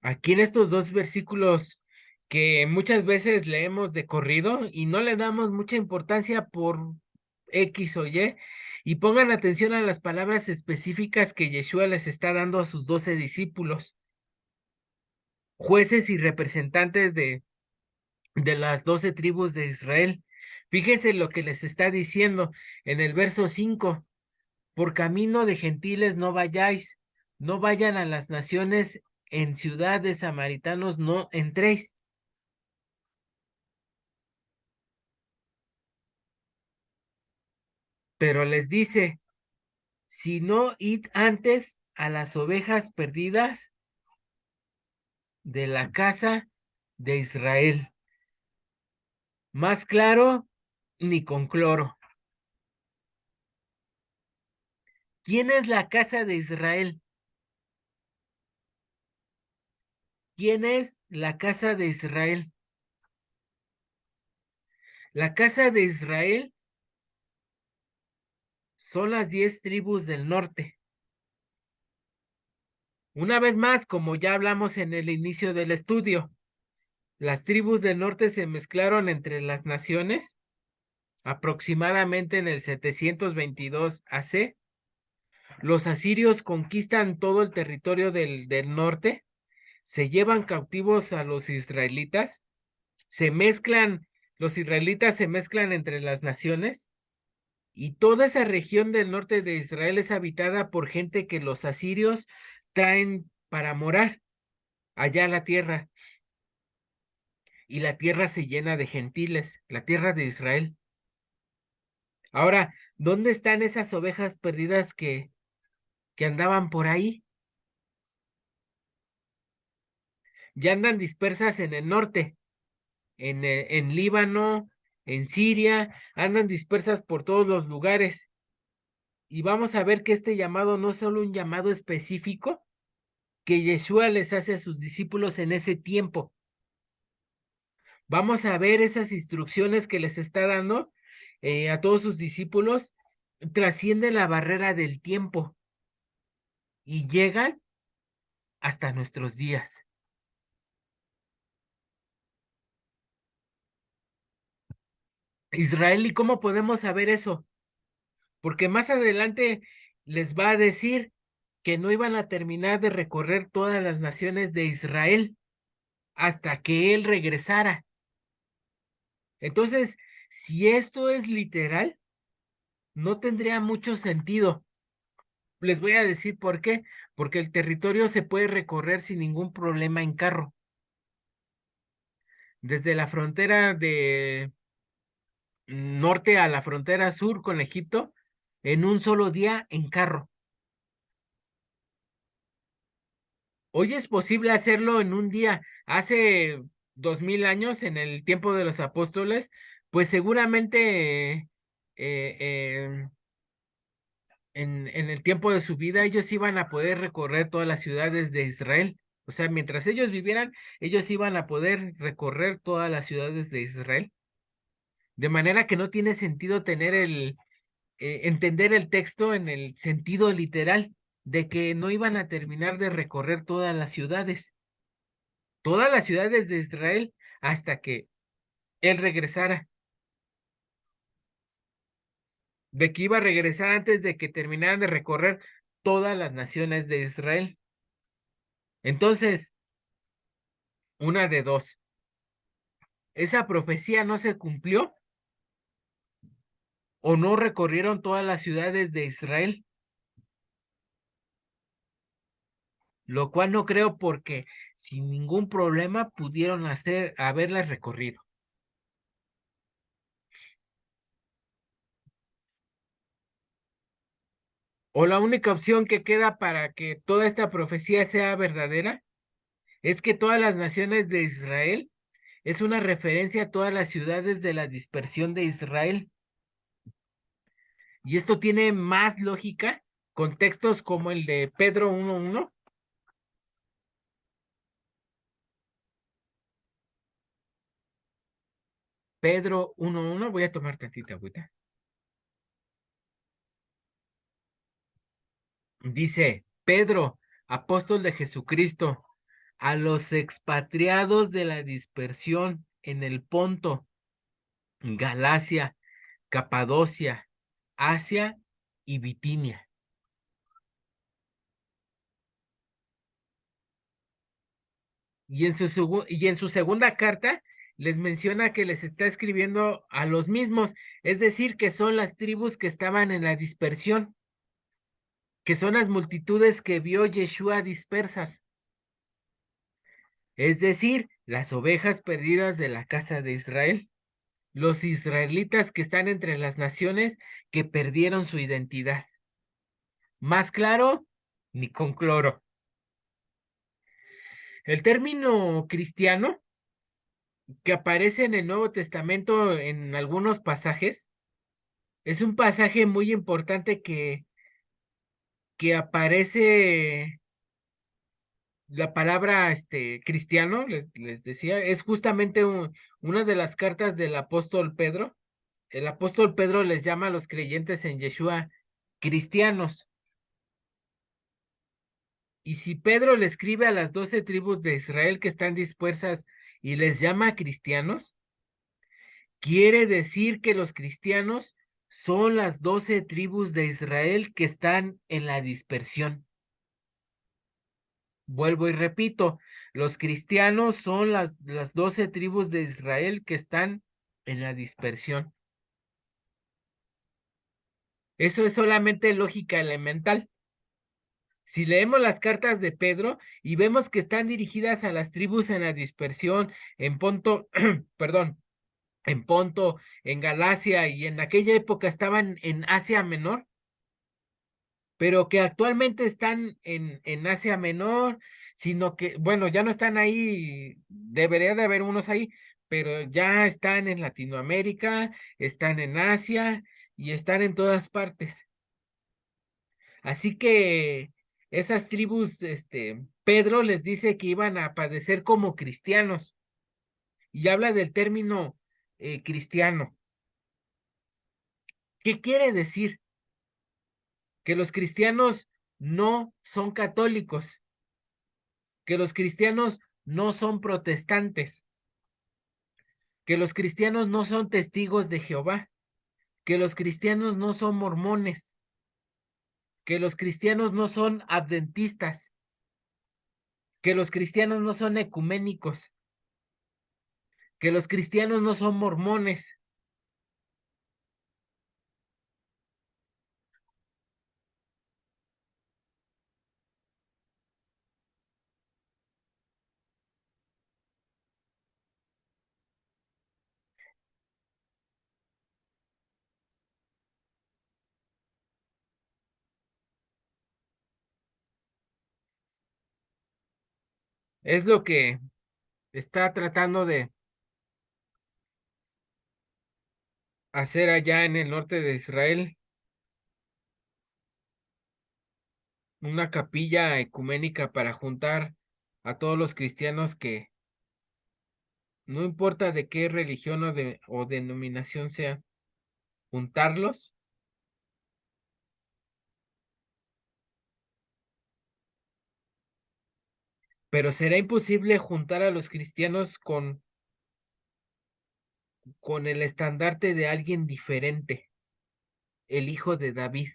Speaker 1: Aquí en estos dos versículos que muchas veces leemos de corrido y no le damos mucha importancia por X o y pongan atención a las palabras específicas que Yeshua les está dando a sus 12 discípulos, jueces y representantes de las 12 tribus de Israel. Fíjense lo que les está diciendo en el verso 5, por camino de gentiles no vayáis, no vayan a las naciones, en ciudades samaritanos no entréis. Pero les dice, si no id antes a las ovejas perdidas de la casa de Israel. Más claro, ni con cloro. ¿Quién es la casa de Israel? ¿Quién es la casa de Israel? La casa de Israel son las 10 tribus del norte. Una vez más, como ya hablamos en el inicio del estudio, las tribus del norte se mezclaron entre las naciones aproximadamente en el 722 AC. Los asirios conquistan todo el territorio del norte, se llevan cautivos a los israelitas, se mezclan, los israelitas se mezclan entre las naciones y toda esa región del norte de Israel es habitada por gente que los asirios traen para morar allá en la tierra. Y la tierra se llena de gentiles, la tierra de Israel. Ahora, ¿dónde están esas ovejas perdidas que andaban por ahí? Ya andan dispersas en el norte, en Líbano, en Siria, andan dispersas por todos los lugares. Y vamos a ver que este llamado no es solo un llamado específico que Yeshua les hace a sus discípulos en ese tiempo. Vamos a ver esas instrucciones que les está dando a todos sus discípulos, trascienden la barrera del tiempo y llegan hasta nuestros días. Israel, ¿y cómo podemos saber eso? Porque más adelante les va a decir que no iban a terminar de recorrer todas las naciones de Israel hasta que él regresara. Entonces, si esto es literal, no tendría mucho sentido. Les voy a decir por qué. Porque el territorio se puede recorrer sin ningún problema en carro. Desde la frontera de norte a la frontera sur con Egipto, en un solo día en carro. Hoy es posible hacerlo en un día. Hace 2000 años, en el tiempo de los apóstoles, pues seguramente en el tiempo de su vida ellos iban a poder recorrer todas las ciudades de Israel. O sea, mientras ellos vivieran, ellos iban a poder recorrer todas las ciudades de Israel. De manera que no tiene sentido tener entender el texto en el sentido literal de que no iban a terminar de recorrer todas las ciudades de Israel hasta que él regresara, de que iba a regresar antes de que terminaran de recorrer todas las naciones de Israel. Entonces, una de dos, esa profecía no se cumplió o no recorrieron todas las ciudades de Israel, lo cual no creo porque sin ningún problema pudieron haberlas recorrido. O la única opción que queda para que toda esta profecía sea verdadera es que todas las naciones de Israel es una referencia a todas las ciudades de la dispersión de Israel. Y esto tiene más lógica con textos como el de Pedro 1:1. Pedro 1:1, voy a tomar tantita agüita. Dice, Pedro, apóstol de Jesucristo, a los expatriados de la dispersión en el Ponto, Galacia, Capadocia, Asia y Bitinia. Y en su segunda carta les menciona que les está escribiendo a los mismos, es decir, que son las tribus que estaban en la dispersión, que son las multitudes que vio Yeshua dispersas, es decir, las ovejas perdidas de la casa de Israel, los israelitas que están entre las naciones que perdieron su identidad. Más claro, ni con cloro. El término cristiano que aparece en el Nuevo Testamento en algunos pasajes es un pasaje muy importante que aparece la palabra cristiano, les decía, es justamente una de las cartas del apóstol Pedro. El apóstol Pedro les llama a los creyentes en Yeshua cristianos. Y si Pedro le escribe a las 12 tribus de Israel que están dispersas y les llama cristianos, quiere decir que los cristianos son las 12 tribus de Israel que están en la dispersión. Vuelvo y repito, los cristianos son las 12 tribus de Israel que están en la dispersión. Eso es solamente lógica elemental. Si leemos las cartas de Pedro y vemos que están dirigidas a las tribus en la dispersión, en Ponto, perdón, en Ponto, en Galacia y en aquella época estaban en Asia Menor, pero que actualmente están en Asia Menor, sino que, bueno, ya no están ahí, debería de haber unos ahí, pero ya están en Latinoamérica, están en Asia y están en todas partes. Así que esas tribus, Pedro les dice que iban a padecer como cristianos y habla del término cristiano. ¿Qué quiere decir? Que los cristianos no son católicos, que los cristianos no son protestantes, que los cristianos no son testigos de Jehová, que los cristianos no son mormones, que los cristianos no son adventistas, que los cristianos no son ecuménicos, que los cristianos no son mormones. Es lo que está tratando de hacer allá en el norte de Israel, una capilla ecuménica para juntar a todos los cristianos que no importa de qué religión o denominación sea, juntarlos, pero será imposible juntar a los cristianos con el estandarte de alguien diferente, el hijo de David,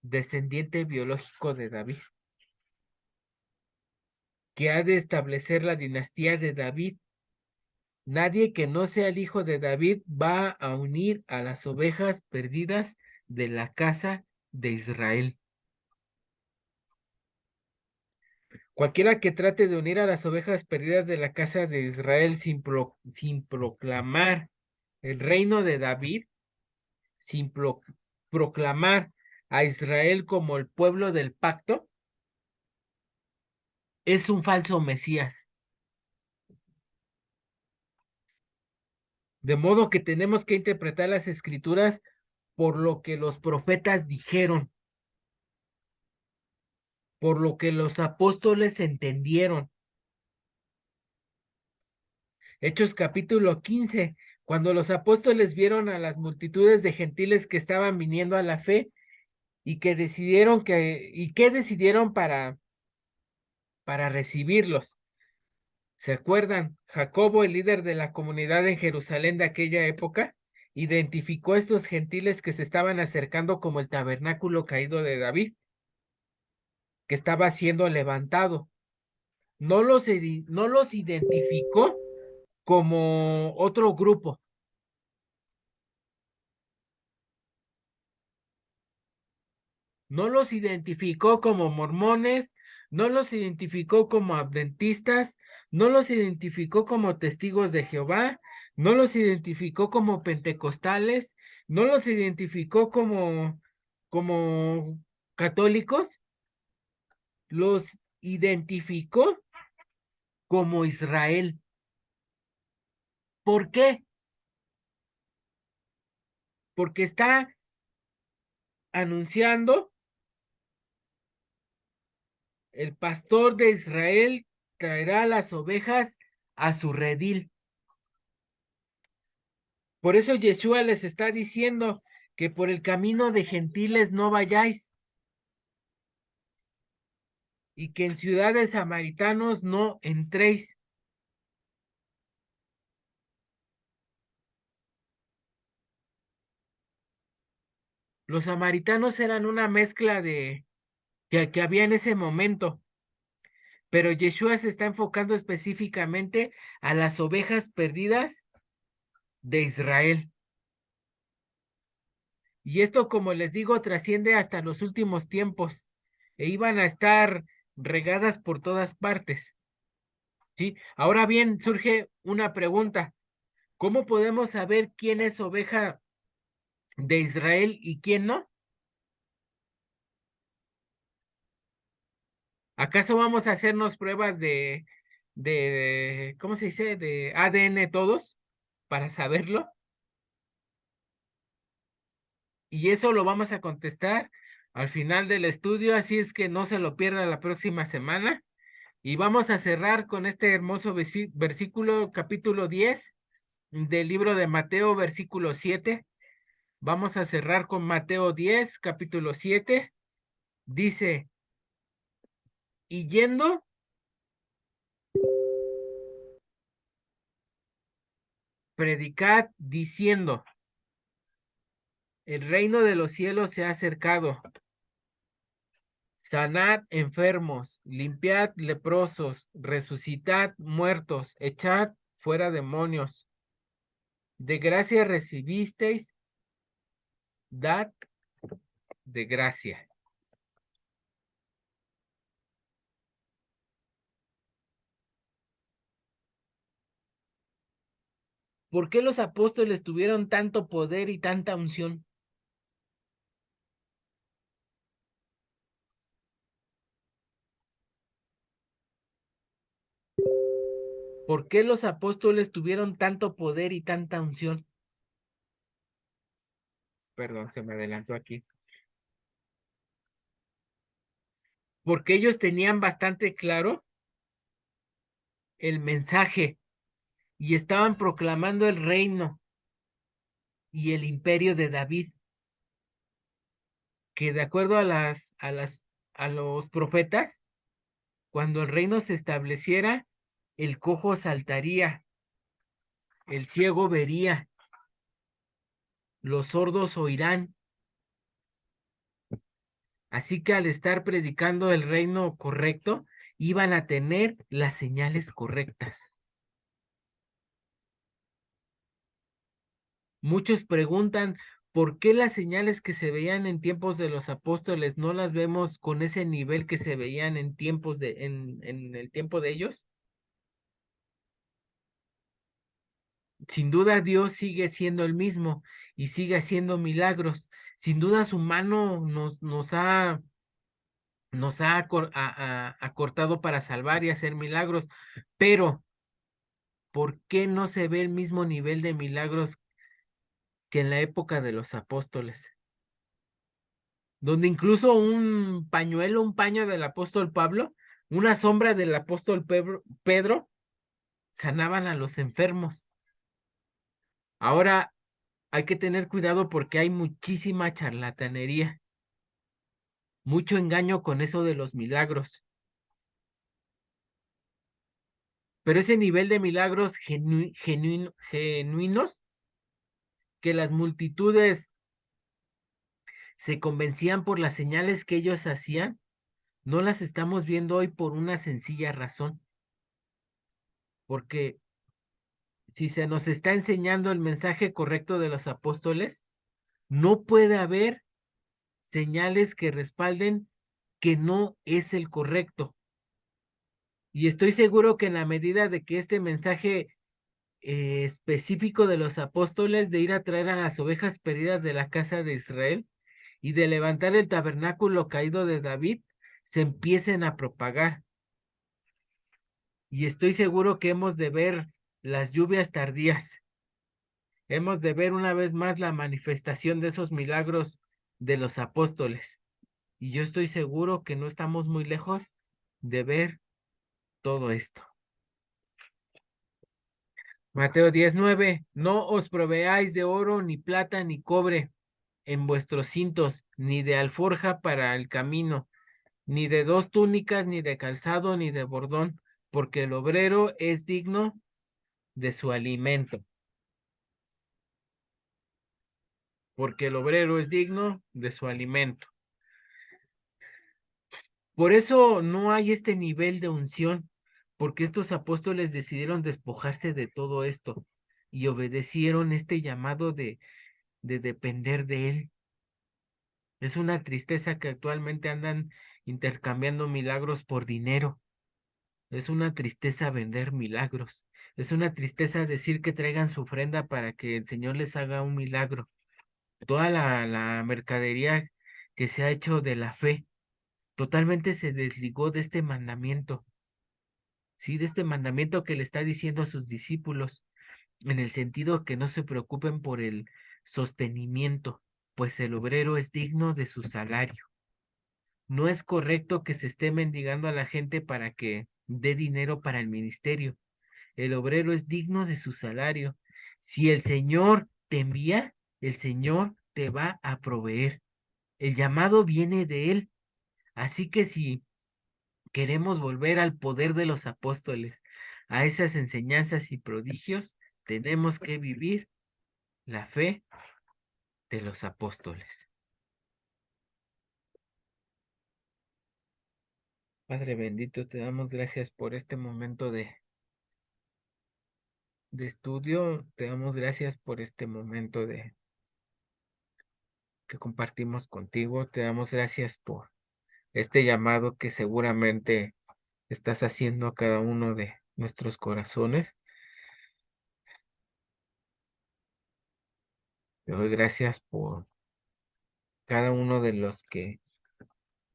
Speaker 1: descendiente biológico de David, que ha de establecer la dinastía de David. Nadie que no sea el hijo de David va a unir a las ovejas perdidas de la casa de Israel. Cualquiera que trate de unir a las ovejas perdidas de la casa de Israel sin proclamar el reino de David, sin proclamar a Israel como el pueblo del pacto, es un falso Mesías. De modo que tenemos que interpretar las escrituras por lo que los profetas dijeron, por lo que los apóstoles entendieron. Hechos capítulo 15, cuando los apóstoles vieron a las multitudes de gentiles que estaban viniendo a la fe y que decidieron para recibirlos. ¿Se acuerdan? Jacobo, el líder de la comunidad en Jerusalén de aquella época, identificó a estos gentiles que se estaban acercando como el tabernáculo caído de David, que estaba siendo levantado. No los identificó como otro grupo. No los identificó como mormones, no los identificó como adventistas, no los identificó como testigos de Jehová, no los identificó como pentecostales, no los identificó como católicos, los identificó como Israel. ¿Por qué? Porque está anunciando: el pastor de Israel traerá las ovejas a su redil. Por eso Yeshua les está diciendo que por el camino de gentiles no vayáis y que en ciudades samaritanos no entréis. Los samaritanos eran una mezcla que había en ese momento, pero Yeshua se está enfocando específicamente a las ovejas perdidas de Israel. Y esto, como les digo, trasciende hasta los últimos tiempos e iban a estar regadas por todas partes. ¿Sí? Ahora bien, surge una pregunta. ¿Cómo podemos saber quién es oveja de Israel y quién no? ¿Acaso vamos a hacernos pruebas ¿cómo se dice? De ADN todos para saberlo. Y eso lo vamos a contestar al final del estudio, así es que no se lo pierda la próxima semana. Y vamos a cerrar con este hermoso versículo, capítulo 10 del libro de Mateo, versículo 7. Vamos a cerrar con Mateo 10, capítulo 7. Dice: y yendo, predicad diciendo: el reino de los cielos se ha acercado. Sanad enfermos, limpiad leprosos, resucitad muertos, echad fuera demonios. De gracia recibisteis, dad de gracia. ¿Por qué los apóstoles tuvieron tanto poder y tanta unción? ¿Por qué los apóstoles tuvieron tanto poder y tanta unción? Perdón, se me adelantó aquí. Porque ellos tenían bastante claro el mensaje y estaban proclamando el reino y el imperio de David, que de acuerdo a los profetas, cuando el reino se estableciera, el cojo saltaría, el ciego vería, los sordos oirán. Así que al estar predicando el reino correcto, iban a tener las señales correctas. Muchos preguntan por qué las señales que se veían en tiempos de los apóstoles no las vemos con ese nivel que se veían en el tiempo de ellos. Sin duda Dios sigue siendo el mismo y sigue haciendo milagros. Sin duda su mano nos ha acortado para salvar y hacer milagros, pero ¿por qué no se ve el mismo nivel de milagros que en la época de los apóstoles? Donde incluso un pañuelo, un paño del apóstol Pablo, una sombra del apóstol Pedro, sanaban a los enfermos. Ahora hay que tener cuidado porque hay muchísima charlatanería, mucho engaño con eso de los milagros. Pero ese nivel de milagros genuinos que las multitudes se convencían por las señales que ellos hacían, no las estamos viendo hoy por una sencilla razón, porque si se nos está enseñando el mensaje correcto de los apóstoles, no puede haber señales que respalden que no es el correcto. Y estoy seguro que en la medida de que este mensaje específico de los apóstoles de ir a traer a las ovejas perdidas de la casa de Israel y de levantar el tabernáculo caído de David, se empiecen a propagar. Y estoy seguro que hemos de ver las lluvias tardías. Hemos de ver una vez más la manifestación de esos milagros de los apóstoles. Y yo estoy seguro que no estamos muy lejos de ver todo esto. Mateo 19, no os proveáis de oro, ni plata, ni cobre en vuestros cintos, ni de alforja para el camino, ni de dos túnicas, ni de calzado, ni de bordón, porque el obrero es digno de su alimento. Porque el obrero es digno de su alimento. Por eso no hay este nivel de unción, porque estos apóstoles decidieron despojarse de todo esto y obedecieron este llamado de depender de él. Es una tristeza que actualmente andan intercambiando milagros por dinero. Es una tristeza vender milagros. Es una tristeza decir que traigan su ofrenda para que el Señor les haga un milagro. Toda la mercadería que se ha hecho de la fe totalmente se desligó de este mandamiento, ¿sí? De este mandamiento que le está diciendo a sus discípulos, en el sentido que no se preocupen por el sostenimiento, pues el obrero es digno de su salario. No es correcto que se esté mendigando a la gente para que dé dinero para el ministerio. El obrero es digno de su salario. Si el Señor te envía, el Señor te va a proveer. El llamado viene de Él. Así que si queremos volver al poder de los apóstoles, a esas enseñanzas y prodigios, tenemos que vivir la fe de los apóstoles. Padre bendito, te damos gracias por este momento de estudio, te damos gracias por este momento de que compartimos contigo, te damos gracias por este llamado que seguramente estás haciendo a cada uno de nuestros corazones. Te doy gracias por cada uno de los que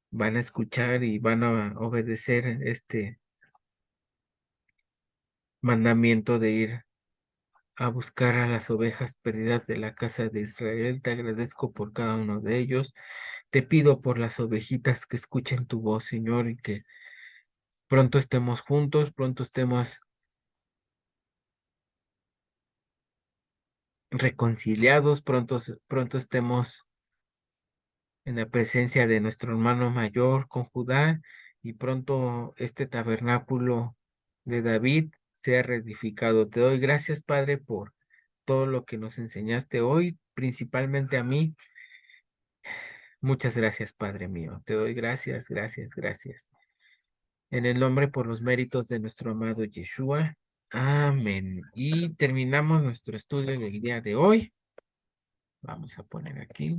Speaker 1: van a escuchar y van a obedecer este mandamiento de ir a buscar a las ovejas perdidas de la casa de Israel. Te agradezco por cada uno de ellos. Te pido por las ovejitas que escuchen tu voz, Señor, y que pronto estemos juntos, pronto estemos reconciliados, pronto estemos en la presencia de nuestro hermano mayor con Judá y pronto este tabernáculo de David sea reedificado. Te doy gracias, Padre, por todo lo que nos enseñaste hoy, principalmente a mí. Muchas gracias, Padre mío. Te doy gracias, gracias, gracias. En el nombre por los méritos de nuestro amado Yeshua. Amén. Y terminamos nuestro estudio del día de hoy. Vamos a poner aquí.